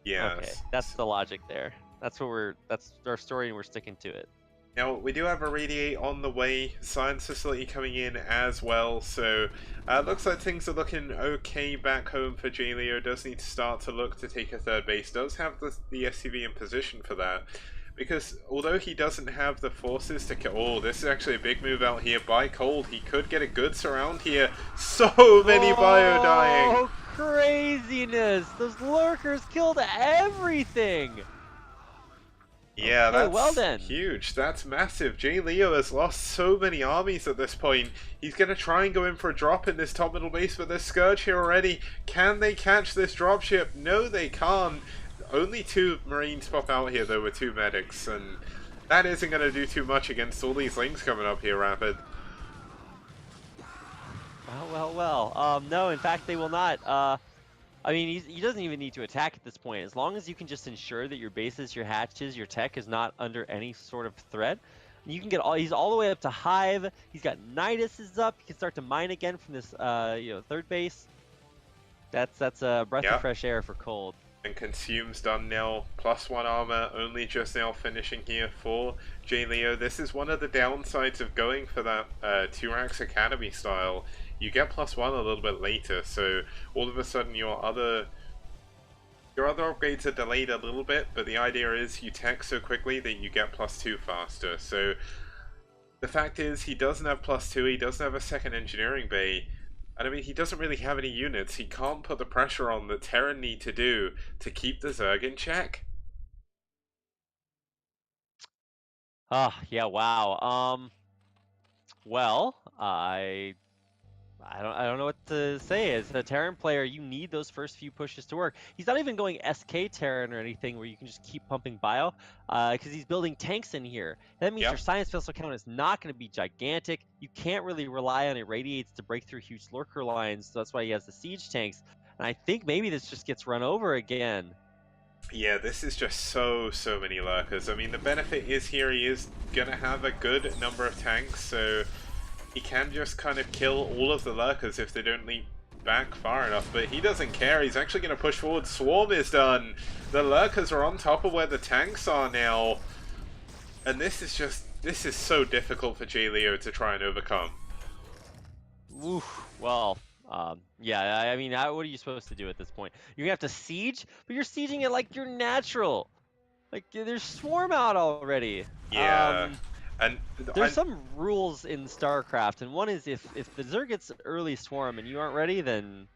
Yeah. Okay, that's the logic there. That's our story, and we're sticking to it. Now, we do have a Radiate on the way, Science Facility coming in as well, so looks like things are looking okay back home for J. Leo. Does need to start to look to take a third base, does have the SCV in position for that, because although he doesn't have the forces to kill... Oh, this is actually a big move out here by Cold. He could get a good surround here. So many bio dying! Oh, craziness! Those lurkers killed everything! Yeah, that's well then. huge. That's massive. J. Leo has lost so many armies at this point. He's going to try and go in for a drop in this top middle base, but there's Scourge here already. Can they catch this dropship? No, they can't. Only 2 Marines pop out here, though, with 2 medics, and that isn't going to do too much against all these lings coming up here, Rapid. Well. No, in fact, they will not. I mean, he doesn't even need to attack at this point. As long as you can just ensure that your bases, your hatches, your tech is not under any sort of threat, you can get he's all the way up to Hive. He's got Nidus is up. He can start to mine again from this, third base. That's a breath of fresh air for Cold. And Consume's done now. +1 armor, only just now finishing here for J. Leo. This is one of the downsides of going for that Turax Academy style. You get +1 a little bit later, so all of a sudden your other upgrades are delayed a little bit, but the idea is you tech so quickly that you get +2 faster. So the fact is, he doesn't have +2, he doesn't have a second engineering bay, and I mean, he doesn't really have any units. He can't put the pressure on that Terran need to do to keep the Zerg in check. Yeah, wow. Well, I don't know what to say. As a Terran player, you need those first few pushes to work. He's not even going SK Terran or anything where you can just keep pumping bio, because he's building tanks in here. That means Yep. your science vessel count is not going to be gigantic. You can't really rely on irradiates to break through huge lurker lines, so that's why he has the siege tanks. And I think maybe this just gets run over again. Yeah, this is just so many lurkers. I mean, the benefit is here he is gonna have a good number of tanks, so he can just kind of kill all of the lurkers if they don't leap back far enough, but he doesn't care. He's actually going to push forward. Swarm is done. The lurkers are on top of where the tanks are now, and this is so difficult for J-Leo to try and overcome. Oof. Well, yeah, I mean, what are you supposed to do at this point? You're gonna have to siege, but you're sieging it like you're natural. Like, there's swarm out already. Yeah. And there's some rules in StarCraft, and one is if the Zerg gets early swarm and you aren't ready, then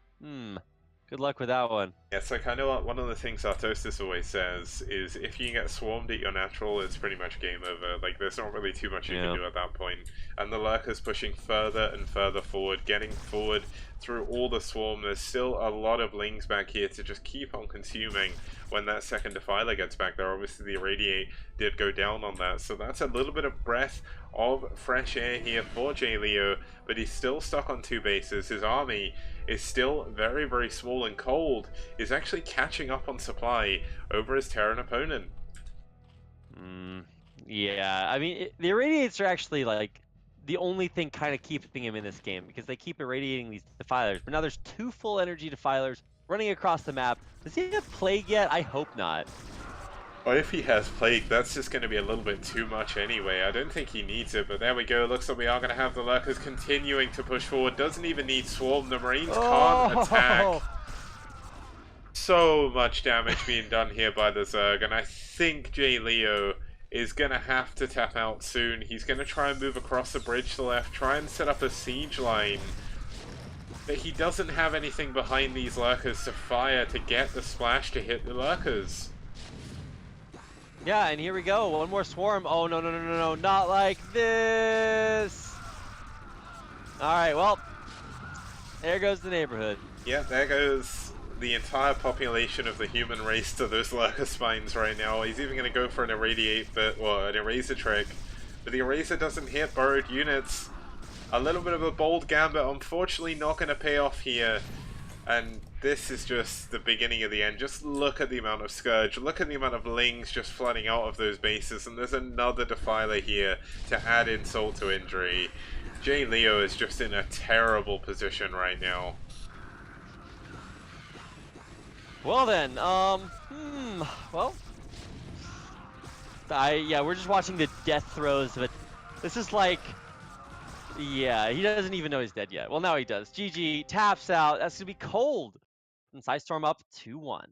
good luck with that one. Yeah, it's like, I know one of the things Artosis always says is if you get swarmed at your natural, it's pretty much game over. Like, there's not really too much you can do at that point. And the lurkers pushing further and further forward, getting forward through all the swarm. There's still a lot of lings back here to just keep on consuming when that second defiler gets back there. Obviously, the irradiate did go down on that, so that's a little bit of breath of fresh air here for J-Leo, but he's still stuck on 2 bases. His army is still very small, and Cold is actually catching up on supply over his Terran opponent. Yeah, I mean, the irradiates are actually like the only thing kind of keeping him in this game, because they keep irradiating these defilers. But now there's 2 full energy defilers running across the map. Does he have Plague yet? I hope not. Well, if he has Plague, that's just going to be a little bit too much anyway. I don't think he needs it, but there we go. Looks like we are going to have the lurkers continuing to push forward. Doesn't even need Swarm. The Marines can't attack. So much damage being done here by the Zerg, and I think J-Leo is going to have to tap out soon. He's going to try and move across the bridge to the left, try and set up a siege line. But he doesn't have anything behind these lurkers to fire to get the splash to hit the lurkers. Yeah, and here we go. One more swarm. Oh, no, not like this. All right, well, there goes the neighborhood. Yeah, there goes the entire population of the human race to those lurker spines right now. He's even going to go for an irradiate, an eraser trick. But the eraser doesn't hit burrowed units. A little bit of a bold gambit, unfortunately not going to pay off here. And this is just the beginning of the end. Just look at the amount of Scourge. Look at the amount of Lings just flooding out of those bases. And there's another Defiler here to add insult to injury. J-Leo is just in a terrible position right now. Well then, well, yeah, we're just watching the death throes of it. This is like, yeah, he doesn't even know he's dead yet. Well, now he does. GG, taps out. That's gonna be Cold. And Psystorm up 2-1.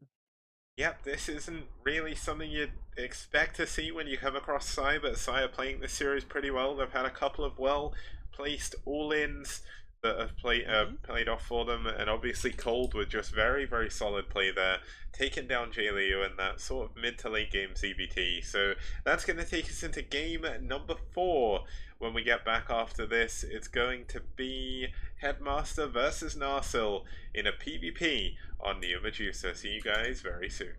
Yep, this isn't really something you'd expect to see when you come across Psy, but Psy are playing this series pretty well. They've had a couple of well-placed all-ins that have played off for them, and obviously Cold with just very solid play there, taking down J-Leo in that sort of mid to late game CBT. So that's going to take us into game number 4. When we get back after this, it's going to be Headmaster versus Narsil in a PvP on Neo Medusa. See you guys very soon.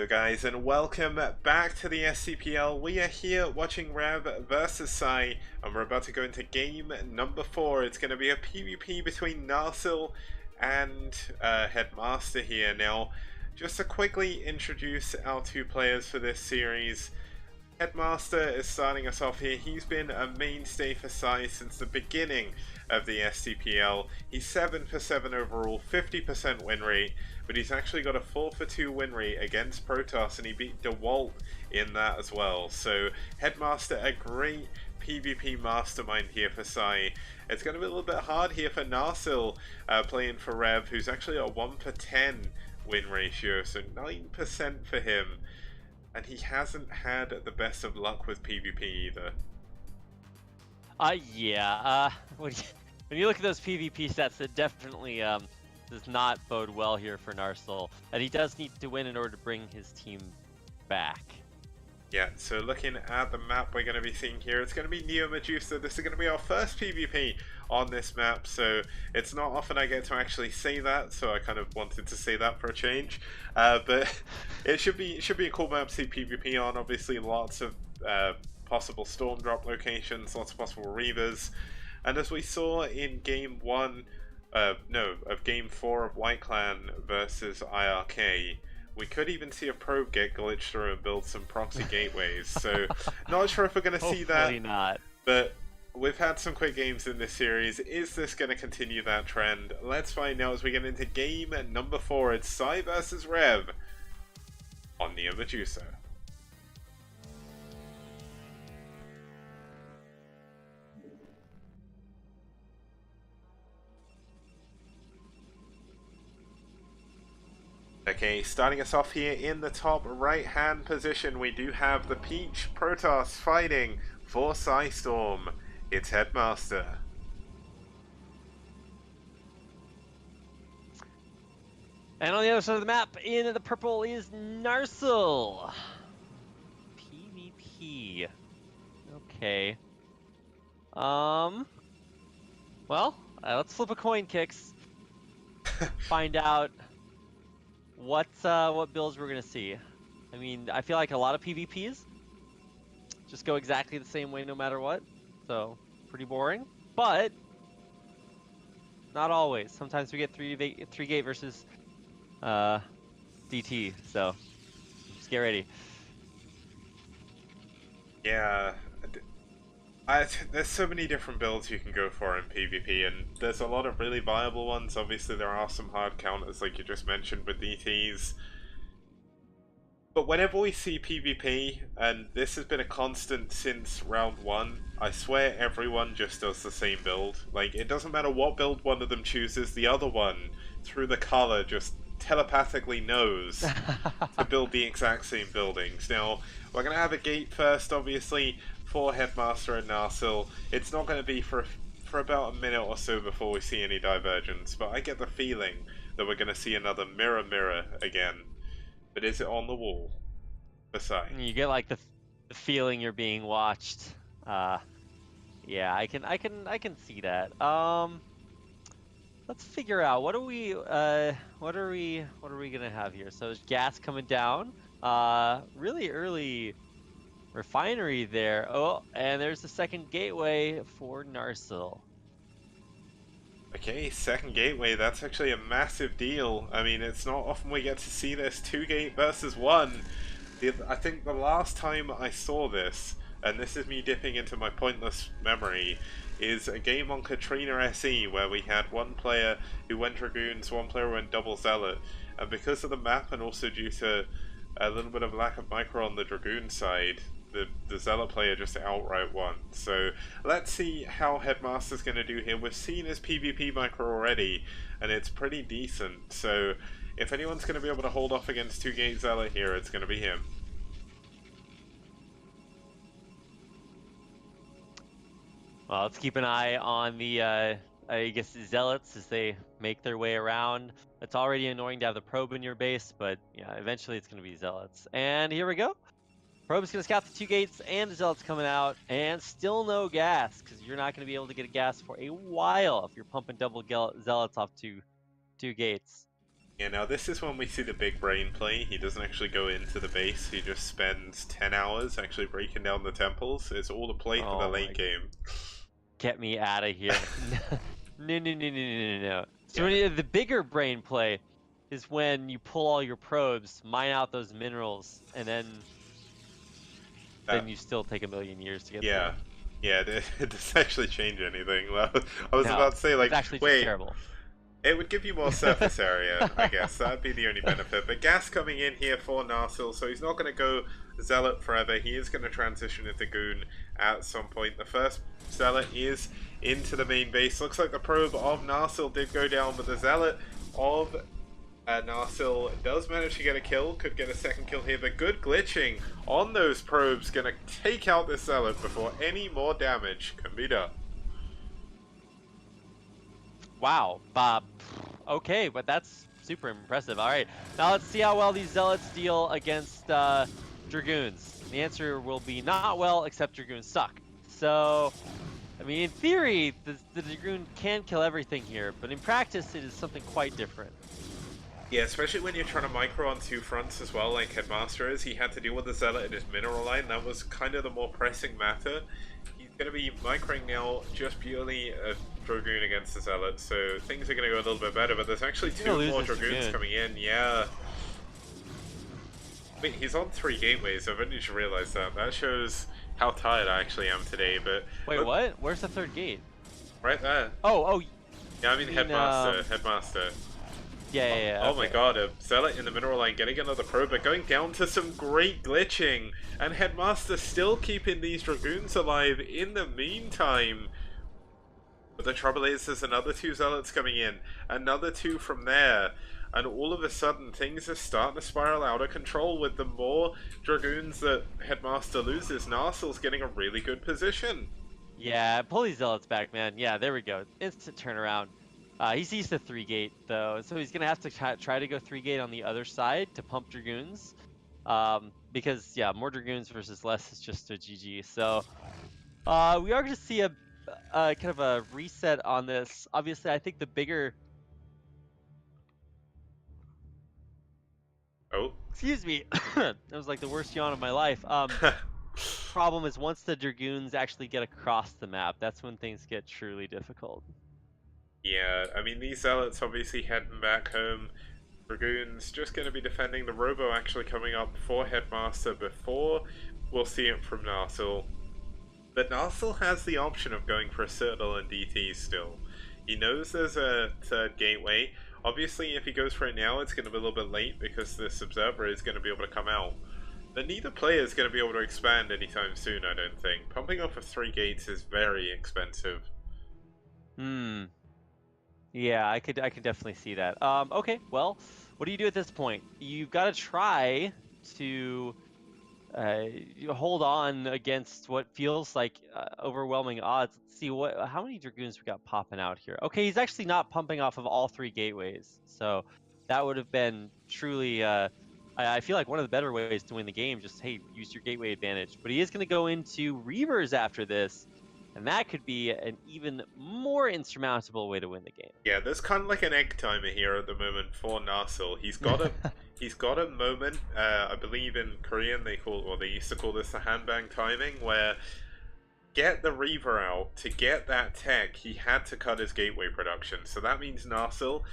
guys, and welcome back to the STPL. We are here watching ReV versus pSi, and we're about to go into game number 4. It's going to be a PvP between Narsil and Headmaster here. Now, just to quickly introduce our two players for this series, Headmaster is starting us off here. He's been a mainstay for pSi since the beginning of the STPL. He's 7 for 7 overall, 50% win rate, but he's actually got a 4 for 2 win rate against Protoss, and he beat DeWalt in that as well. So Headmaster, a great PvP mastermind here for pSi. It's going to be a little bit hard here for Narsil, playing for ReV, who's actually a 1 for 10 win ratio, so 9% for him. And he hasn't had the best of luck with PvP either. Yeah. When you look at those PvP stats, it definitely does not bode well here for Narsil. And he does need to win in order to bring his team back. Yeah, so looking at the map we're going to be seeing here, it's going to be Neo Medusa. This is going to be our first PvP on this map, so it's not often I get to actually say that, so I kind of wanted to say that for a change. But it should be a cool map to see PvP on. Obviously, lots of possible storm drop locations, lots of possible Reavers, and as we saw in game 4 of White Clan versus IRK, we could even see a probe get glitched through and build some proxy gateways. So, not sure if we're going to see that. Hopefully not. But we've had some quick games in this series. Is this going to continue that trend? Let's find out as we get into game number 4. It's pSi versus ReV on Neo Medusa. Okay, starting us off here in the top right hand position, we do have the Peach Protoss fighting for pSi Storm. It's Headmaster. And on the other side of the map, in the purple, is Narsil. PvP. Okay. Well, let's flip a coin, Kicks. Find out what builds we're gonna see. I mean, I feel like a lot of PvPs just go exactly the same way no matter what, so pretty boring. But not always. Sometimes we get three gate versus DT. So just get ready. Yeah, there's so many different builds you can go for in PvP, and there's a lot of really viable ones. Obviously, there are some hard counters, like you just mentioned, with DTs. But whenever we see PvP, and this has been a constant since round 1, I swear everyone just does the same build. Like, it doesn't matter what build one of them chooses, the other one, through the color, just telepathically knows to build the exact same buildings. Now, we're going to have a gate first, obviously, for Headmaster and Narsil. It's not going to be for about a minute or so before we see any divergence, but I get the feeling that we're going to see another mirror again. But is it on the wall for pSi? You get like the feeling you're being watched. Yeah, I can see that. Let's figure out what are we gonna have here. So there's gas coming down. Really early refinery there. Oh, and there's the second gateway for Narsil. Okay, second gateway, that's actually a massive deal. I mean, it's not often we get to see this 2 gate versus 1. I think the last time I saw this, and this is me dipping into my pointless memory, is a game on Katrina SE where we had one player who went Dragoons, one player went double Zealot, and because of the map and also due to a little bit of lack of micro on the Dragoon side, the Zealot player just outright won. So let's see how Headmaster's going to do here. We've seen his PvP micro already, and it's pretty decent. So if anyone's going to be able to hold off against 2 gate Zealot here, it's going to be him. Well, let's keep an eye on the, I guess, the Zealots as they make their way around. It's already annoying to have the probe in your base, but yeah, eventually it's going to be Zealots. And here we go. Probe's going to scout the 2 gates, and the Zealots coming out, and still no gas, because you're not going to be able to get a gas for a while if you're pumping double Zealots off two gates. Yeah, now this is when we see the big brain play. He doesn't actually go into the base, he just spends 10 hours actually breaking down the temples. It's all a play for the Oh late my, game. get me out of here. No, no, no, no, no, no, no. So Yeah. the bigger brain play is when you pull all your probes, mine out those minerals, and then you still take 1,000,000 years to get Yeah. through. Yeah, it doesn't actually change anything. I was No, about to say, it's like, actually just wait, terrible. it would give you more surface area, I guess. That'd be the only benefit. But gas coming in here for Narsil, so he's not going to go Zealot forever. He is going to transition into Goon at some point. The first Zealot is into the main base. Looks like the probe of Narsil did go down, but the Zealot of Narsil does manage to get a kill. Could get a second kill here, but good glitching on those probes. Going to take out this Zealot before any more damage can be done. Wow, Bob. Okay, but that's super impressive. All right, now let's see how well these Zealots deal against Dragoons. The answer will be not well, except Dragoons suck. So, I mean, in theory, the Dragoon can kill everything here, but in practice, it is something quite different. Yeah, especially when you're trying to micro on two fronts as well, like Headmaster is. He had to deal with the Zealot in his mineral line. That was kind of the more pressing matter. He's going to be microing now just purely a Dragoon against the Zealot, so things are going to go a little bit better, but there's actually two more Dragoons coming in. Yeah. Wait, he's on 3 gateways. I've only just realized that. That shows how tired I actually am today, but... Wait, what? Where's the third gate? Right there. Oh. Yeah, I mean Headmaster. Headmaster. Yeah. Oh my god, a Zealot in the mineral line getting another probe, but going down to some great glitching. And Headmaster still keeping these Dragoons alive in the meantime. But the trouble is, there's another 2 Zealots coming in. Another 2 from there. And all of a sudden, things are starting to spiral out of control with the more Dragoons that Headmaster loses. Narsil's getting a really good position. Yeah, pull these Zealots back, man. Yeah, there we go. Instant turnaround. He sees the 3 gate though, so he's gonna have to try to go 3 gate on the other side to pump Dragoons, because yeah, more Dragoons versus less is just a GG. So we are gonna see a kind of a reset on this. Obviously, I think the bigger. Oh. Excuse me. That was like the worst yawn of my life. Problem is once the Dragoons actually get across the map, that's when things get truly difficult. Yeah, I mean, these Zealots obviously heading back home. Dragoons just going to be defending the Robo actually coming up for Headmaster before we'll see it from Narsil. But Narsil has the option of going for a Citadel and DT still. He knows there's a third gateway. Obviously, if he goes for it now, it's going to be a little bit late because this Observer is going to be able to come out. But neither player is going to be able to expand anytime soon, I don't think. Pumping off of 3 gates is very expensive. Yeah, I could definitely see that. Okay, well, what do you do at this point? You've got to try to hold on against what feels like overwhelming odds. Let's see how many Dragoons we got popping out here. Okay, he's actually not pumping off of all 3 gateways, so that would have been truly. I feel like one of the better ways to win the game. Just hey, use your gateway advantage. But he is going to go into ReVers after this. And that could be an even more insurmountable way to win the game. Yeah, there's kind of like an egg timer here at the moment for Narsil. He's got a moment. I believe in Korean they used to call this the handbang timing, where get the Reaver out to get that tech. He had to cut his gateway production, so that means Narsil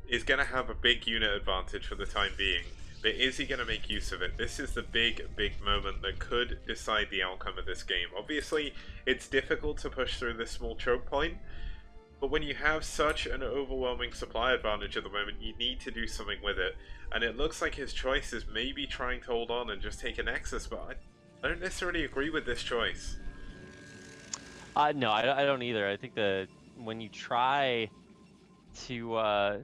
is going to have a big unit advantage for the time being. But is he going to make use of it? This is the big moment that could decide the outcome of this game. Obviously, it's difficult to push through this small choke point, but when you have such an overwhelming supply advantage at the moment, you need to do something with it. And it looks like his choice is maybe trying to hold on and just take a Nexus, but I don't necessarily agree with this choice. No, I don't either. I think that when you try to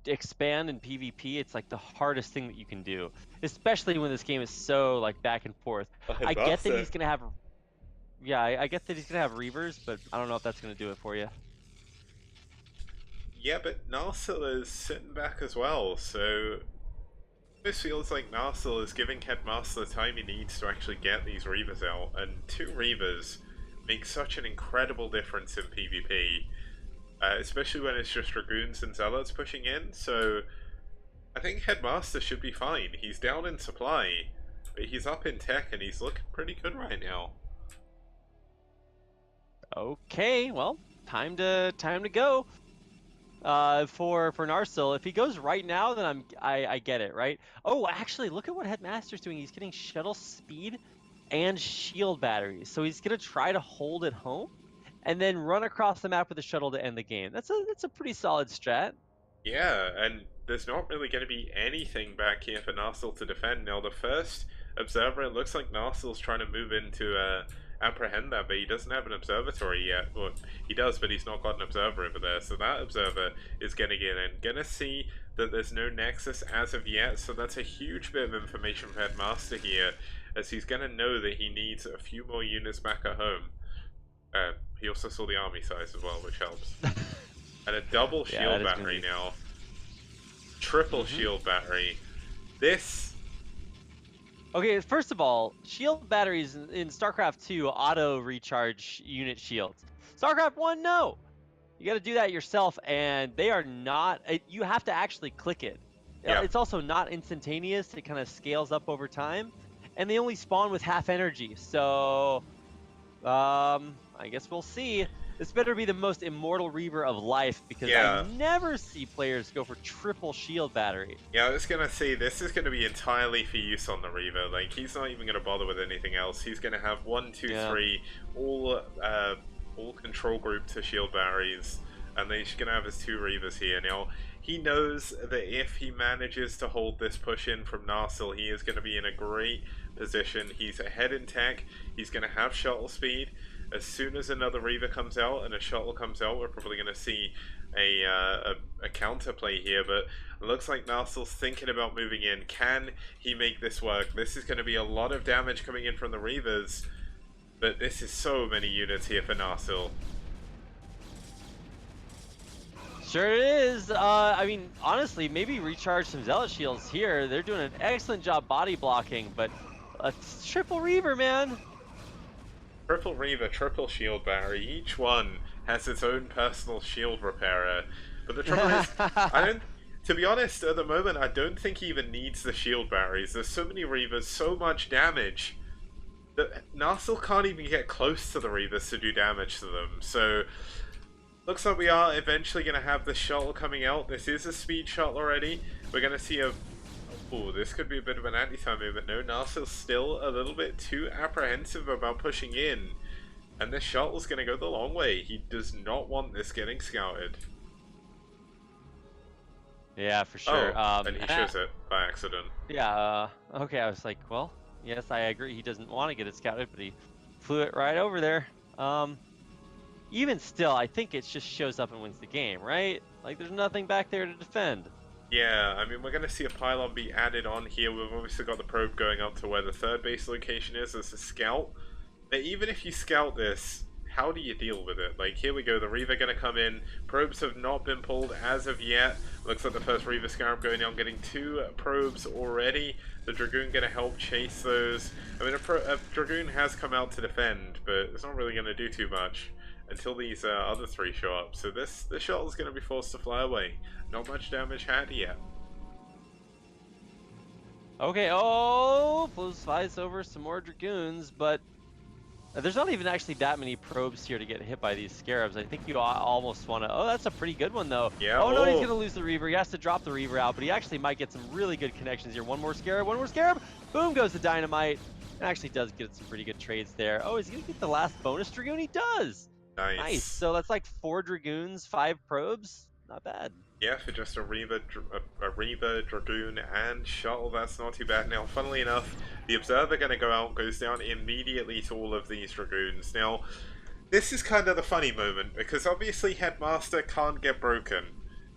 expand in PvP, it's like the hardest thing that you can do, especially when this game is so like back and forth. I get that he's gonna have, I get that he's gonna have Reavers, but I don't know if that's gonna do it for you. Yeah, but Narsil is sitting back as well, so this feels like Narsil is giving Headmaster the time he needs to actually get these Reavers out, and 2 Reavers make such an incredible difference in PvP. especially when it's just Dragoons and Zealots pushing in, so I think Headmaster should be fine. He's down in supply, but he's up in tech and he's looking pretty good right now. Okay, well, time to go. For Narsil, if he goes right now, then I get it, right? Oh, actually, look at what Headmaster's doing. He's getting shuttle speed and shield batteries, so he's gonna try to hold it home, and then run across the map with the shuttle to end the game. That's a pretty solid strat. Yeah, and there's not really going to be anything back here for Narsil to defend. Now, the first observer, it looks like Narsil's trying to move in to apprehend that, but he doesn't have an observatory yet. Well, he does, but he's not got an observer over there. So that observer is going to get in. Going to see that there's no nexus as of yet, so that's a huge bit of information for Headmaster here, as he's going to know that he needs a few more units back at home. He also saw the army size as well, which helps. And a double shield battery now. Triple shield battery. This... Okay, first of all, shield batteries in StarCraft 2 auto-recharge unit shields. StarCraft 1, no! You gotta do that yourself, and they are not... You have to actually click it. Yeah. It's also not instantaneous. It kind of scales up over time. And they only spawn with half energy, so... I guess we'll see. This better be the most immortal Reaver of life, because I never see players go for triple shield battery. Yeah, I was gonna say, this is gonna be entirely for use on the Reaver. Like, he's not even gonna bother with anything else. He's gonna have 1, 2, 3, all control group to shield batteries, and then he's gonna have his 2 Reavers here. Now, he knows that if he manages to hold this push in from Narsil, he is gonna be in a great position. He's ahead in tech, he's gonna have shuttle speed. As soon as another Reaver comes out and a shuttle comes out, we're probably going to see a counterplay here, but it looks like Narsil's thinking about moving in. Can he make this work? This is going to be a lot of damage coming in from the Reavers, but this is so many units here for Narsil. Sure it is. I mean, honestly, maybe recharge some Zealot shields here. They're doing an excellent job body blocking, but a triple Reaver, man. Triple Reaver, triple shield battery, each one has its own personal shield repairer. But the trouble is, to be honest, at the moment, I don't think he even needs the shield batteries. There's so many Reavers, so much damage, that Narsil can't even get close to the Reavers to do damage to them. So, looks like we are eventually going to have the shuttle coming out. This is a speed shuttle already. We're going to see a... Oh, this could be a bit of an anti-time movement. No, Narsil's still a little bit too apprehensive about pushing in. And this shuttle's going to go the long way. He does not want this getting scouted. Yeah, for sure. Oh, and he shows it by accident. Yeah, okay, I was like, well, yes, I agree. He doesn't want to get it scouted, but he flew it right over there. Even still, I think it just shows up and wins the game, right? Like, there's nothing back there to defend. Yeah, I mean, we're going to see a pylon be added on here. We've obviously got the probe going up to where the third base location is as a scout. But even if you scout this, how do you deal with it? Like, here we go, the Reaver going to come in. Probes have not been pulled as of yet. Looks like the first Reaver Scarab going down, getting 2 probes already. The Dragoon going to help chase those. I mean, a Dragoon has come out to defend, but it's not really going to do too much until these other 3 show up. So this shuttle is going to be forced to fly away. Not much damage had yet. Okay, flies over some more Dragoons, but there's not even actually that many probes here to get hit by these Scarabs. I think you almost want to... Oh, that's a pretty good one, though. Yeah. Oh, no, he's going to lose the Reaver. He has to drop the Reaver out, but he actually might get some really good connections here. One more Scarab. Boom goes the Dynamite. And actually does get some pretty good trades there. Oh, is he going to get the last bonus Dragoon? He does. Nice. So that's like 4 Dragoons, 5 probes. Not bad. Yeah, for just a Reaver, Dragoon, and Shuttle, that's not too bad. Now, funnily enough, the Observer going to go out, goes down immediately to all of these Dragoons. Now, this is kind of the funny moment, because obviously Headmaster can't get broken.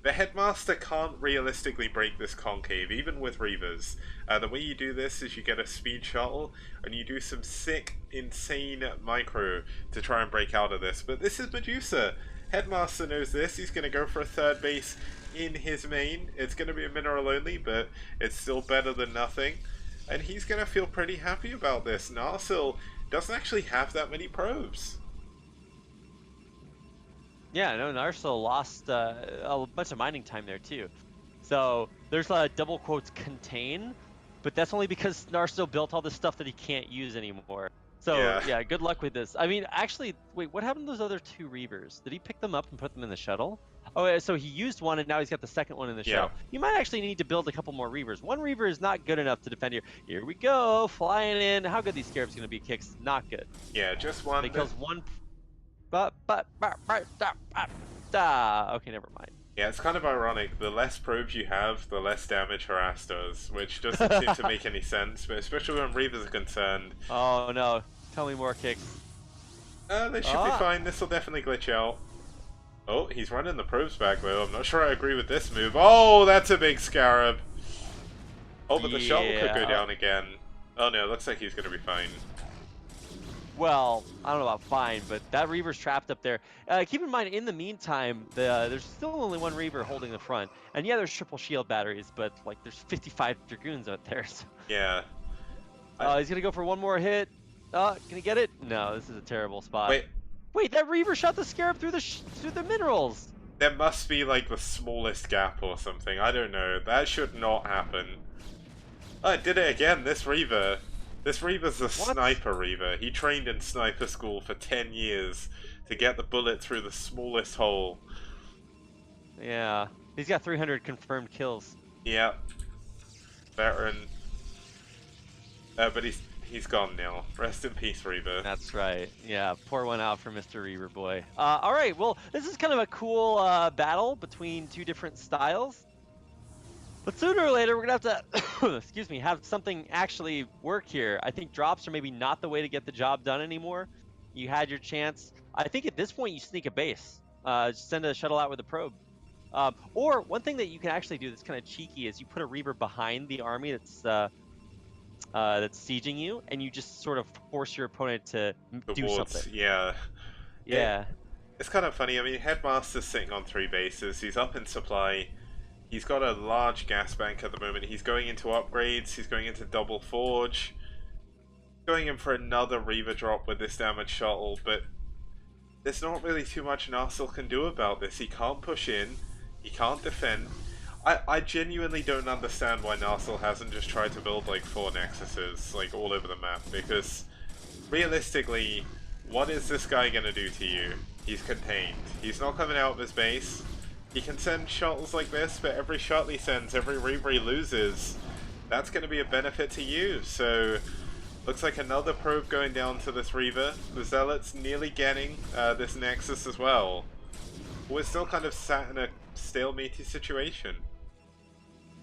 The Headmaster can't realistically break this concave, even with Reavers. The way you do this is you get a Speed Shuttle, and you do some sick, insane micro to try and break out of this. But this is Medusa. Headmaster knows this. He's going to go for a third base in his main. It's going to be a mineral only, but it's still better than nothing. And he's going to feel pretty happy about this. Narsil doesn't actually have that many probes. Yeah, no, Narsil lost a bunch of mining time there too. So there's double quotes contain, but that's only because Narsil built all this stuff that he can't use anymore. So yeah, good luck with this. I mean, actually, wait, what happened to those other 2 Reavers? Did he pick them up and put them in the shuttle? Oh, yeah, so he used one and now he's got the second one in the shuttle. You might actually need to build a couple more Reavers. One Reaver is not good enough to defend here. Here we go, flying in. How good these Scarabs going to be, Kicks? Not good. Yeah, just one. He kills one. Okay, never mind. Yeah, it's kind of ironic. The less probes you have, the less damage Harass does, which doesn't seem to make any sense, but especially when Reavers are concerned. Oh no, tell me more, Kicks. They should be fine. This will definitely glitch out. Oh, he's running the probes back though. I'm not sure I agree with this move. Oh, that's a big Scarab. Oh, but the shuttle could go down again. Oh no, looks like he's going to be fine. Well, I don't know about fine, but that Reaver's trapped up there. Keep in mind, in the meantime, there's still only one Reaver holding the front. And yeah, there's triple shield batteries, but like there's 55 Dragoons out there. So. Yeah. He's going to go for one more hit. Can he get it? No, this is a terrible spot. Wait, that Reaver shot the Scarab through the minerals. There must be like the smallest gap or something. I don't know. That should not happen. Oh, it did it again. This Reaver. This Reaver's a sniper Reaver. He trained in sniper school for 10 years to get the bullet through the smallest hole. Yeah. He's got 300 confirmed kills. Yeah. Veteran. But he's gone now. Rest in peace, Reaver. That's right. Yeah, pour one out for Mr. Reaver boy. All right, well, this is kind of a cool battle between 2 different styles. But sooner or later, we're going to have to, excuse me, have something actually work here. I think drops are maybe not the way to get the job done anymore. You had your chance. I think at this point, you sneak a base. Send a shuttle out with a probe. Or one thing that you can actually do that's kind of cheeky is you put a Reaver behind the army that's sieging you, and you just sort of force your opponent to do something. Yeah. Yeah. It's kind of funny. I mean, Headmaster's sitting on 3 bases. He's up in supply. He's got a large gas bank at the moment. He's going into upgrades. He's going into double forge. Going in for another Reaver drop with this damaged shuttle, but there's not really too much Narsil can do about this. He can't push in. He can't defend. I genuinely don't understand why Narsil hasn't just tried to build like 4 Nexuses like all over the map, because realistically, what is this guy gonna do to you? He's contained. He's not coming out of his base. He can send shuttles like this, but every shuttle he sends, every Reaver he loses, that's going to be a benefit to you. So, looks like another probe going down to this Reaver. The Zealot's nearly getting this Nexus as well. We're still kind of sat in a stalemate situation.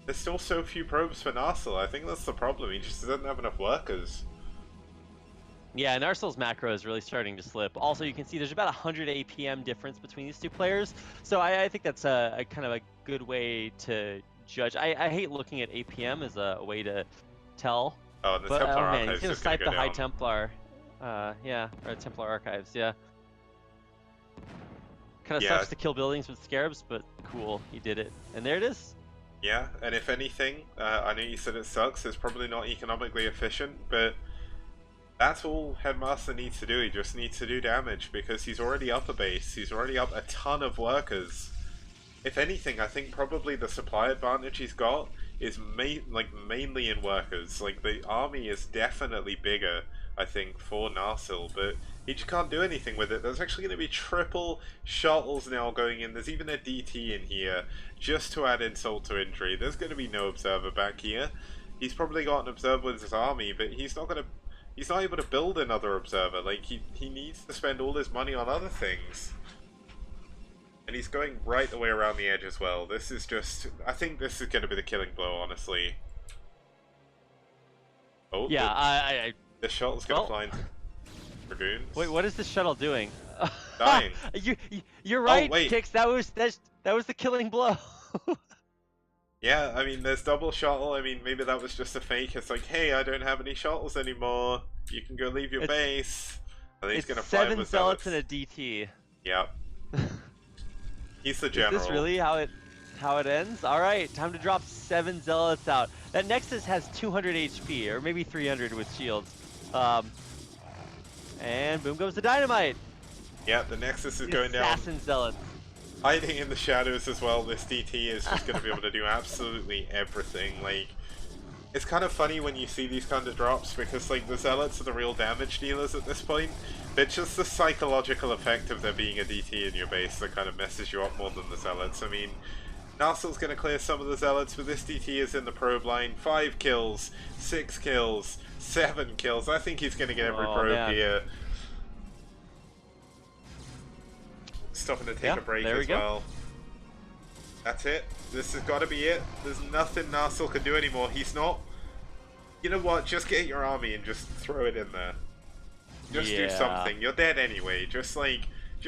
There's still so few probes for Narsil. I think that's the problem. He just doesn't have enough workers. Yeah, Narsil's macro is really starting to slip. Also, you can see there's about 100 APM difference between these 2 players. So I think that's a kind of a good way to judge. I hate looking at APM as a way to tell. Oh, and the Templar Archives he's gonna is going snipe to go the High down. Templar. Yeah, or Templar Archives, yeah. Kind of sucks to kill buildings with Scarabs, but cool, he did it. And there it is. Yeah, and if anything, I know you said it sucks, it's probably not economically efficient, but that's all Headmaster needs to do. He just needs to do damage, because he's already up a base. He's already up a ton of workers. If anything, I think probably the supply advantage he's got is mainly in workers. Like, the army is definitely bigger, I think, for Narsil, but he just can't do anything with it. There's actually going to be triple shuttles now going in. There's even a DT in here, just to add insult to injury. There's going to be no observer back here. He's probably got an observer with his army, but he's not able to build another observer. Like, he needs to spend all his money on other things. And he's going right the way around the edge as well. This is just... I think this is going to be the killing blow, honestly. Oh, yeah, the shuttle's going to fly into Dragoons. Wait, what is the shuttle doing? Dying. You're right, wait. Kix. That was the killing blow. Yeah, I mean, there's double shuttle. I mean, maybe that was just a fake. It's like, hey, I don't have any shuttles anymore. You can go leave your base. And he's gonna fly 7 with zealots and a DT. Yep. He's the general. Is this really how it ends? All right, time to drop 7 zealots out. That Nexus has 200 HP, or maybe 300 with shields. And boom goes the dynamite. Yeah, the Nexus is The going down. Assassin Zealots. Hiding in the shadows as well, this DT is just going to be able to do absolutely everything. Like, it's kind of funny when you see these kind of drops, because like the Zealots are the real damage dealers at this point, but just the psychological effect of there being a DT in your base that kind of messes you up more than the Zealots. I mean, Narsil's going to clear some of the Zealots, but this DT is in the probe line. 5 kills, 6 kills, 7 kills. I think he's going to get every probe here. Stopping to take a break as well. That's it. This has got to be it. There's nothing Narsil can do anymore. He's not... You know what? Just get your army and just throw it in there. Just do something. You're dead anyway. Just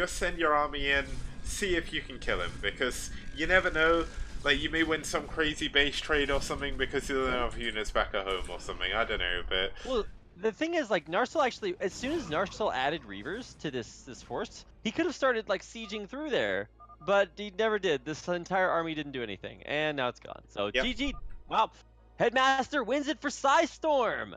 send your army in, see if you can kill him, because you never know. Like, you may win some crazy base trade or something because you don't have units back at home or something. I don't know, but... Well, the thing is, like, Narsil actually, as soon as Narsil added Reavers to this force, he could have started, like, sieging through there, but he never did. This entire army didn't do anything, and now it's gone. So, GG. Wow. Headmaster wins it for Psystorm.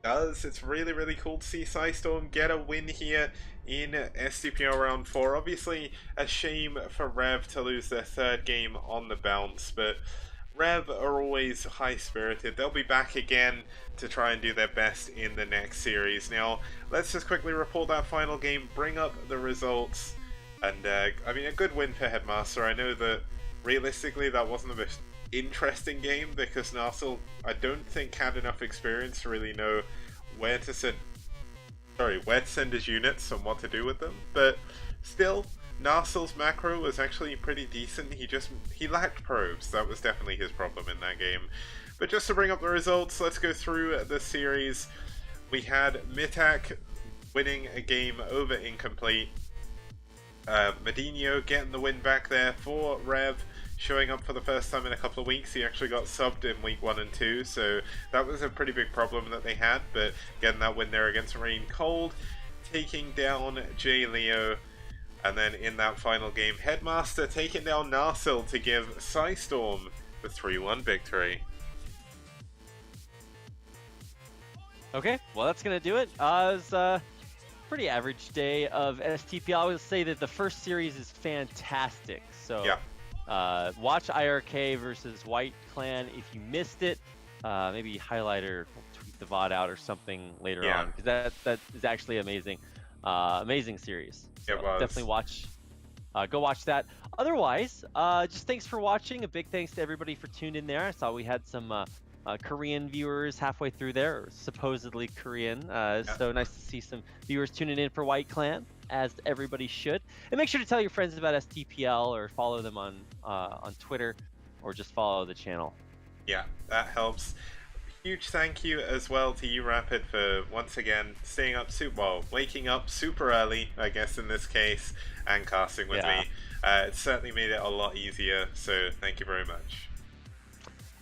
It's really, really cool to see Psystorm get a win here in STPL round 4. Obviously, a shame for ReV to lose their 3rd game on the bounce, but ReV are always high-spirited. They'll be back again to try and do their best in the next series. Now, let's just quickly report that final game, bring up the results, and I mean, a good win for Headmaster. I know that realistically that wasn't the most interesting game because Narsil, I don't think, had enough experience to really know where to send his units and what to do with them, but still, Narsil's macro was actually pretty decent. He lacked probes. That was definitely his problem in that game. But just to bring up the results, let's go through the series. We had Mitak winning a game over Incomplete. Medinho getting the win back there for ReV, showing up for the first time in a couple of weeks. He actually got subbed in week 1 and 2, so that was a pretty big problem that they had, but getting that win there against Rain Cold, taking down J Leo. And then in that final game, Headmaster taking down Narsil to give Psystorm the 3-1 victory. Okay, well that's going to do it. It was a pretty average day of STPL. I would say that the first series is fantastic. So watch IRK versus White Clan if you missed it. Maybe highlight or tweet the VOD out or something later on, because that is actually amazing. Amazing series. So it was. Definitely watch. Go watch that. Otherwise, just thanks for watching. A big thanks to everybody for tuning in there. I saw we had some Korean viewers halfway through there, or supposedly Korean. So nice to see some viewers tuning in for White Clan, as everybody should. And make sure to tell your friends about STPL or follow them on Twitter, or just follow the channel. Yeah, that helps. Huge thank you as well to you, Rapid, for once again staying up waking up super early, I guess in this case, and casting with me. It certainly made it a lot easier, so thank you very much.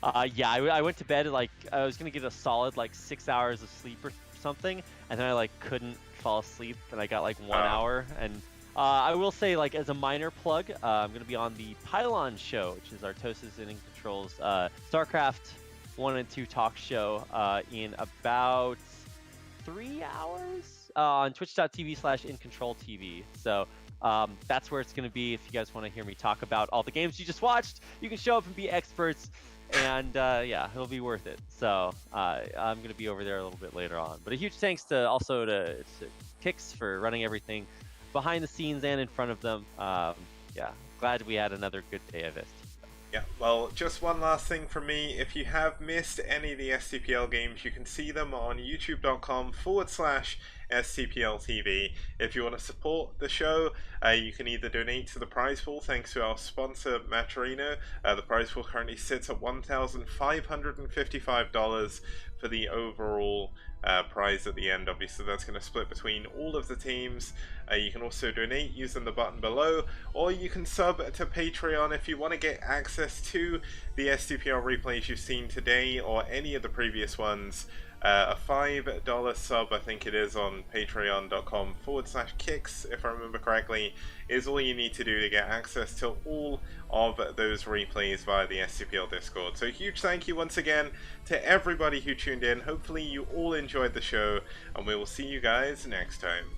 I went to bed like I was gonna get a solid like 6 hours of sleep or something, and then I like couldn't fall asleep, and I got like 1 hour. And I will say, like, as a minor plug, I'm gonna be on the Pylon show, which is Artosis and InControl's StarCraft 1 and 2 talk show in about 3 hours on twitch.tv/InControlTV. So that's where it's going to be. If you guys want to hear me talk about all the games you just watched, you can show up and be experts, and it'll be worth it. So I'm going to be over there a little bit later on. But a huge thanks to Kix for running everything behind the scenes and in front of them. Glad we had another good day of it. Yeah, well, just one last thing from me. If you have missed any of the STPL games, you can see them on youtube.com/STPLTV. If you want to support the show, you can either donate to the prize pool thanks to our sponsor, Maturino. The prize pool currently sits at $1,555 for the overall prize at the end. Obviously, that's going to split between all of the teams. You can also donate using the button below, or you can sub to Patreon if you want to get access to the STPL replays you've seen today or any of the previous ones. A $5 sub, I think it is, on patreon.com/Kix, if I remember correctly, is all you need to do to get access to all of those replays via the STPL Discord. So huge thank you once again to everybody who tuned in. Hopefully you all enjoyed the show, and we will see you guys next time.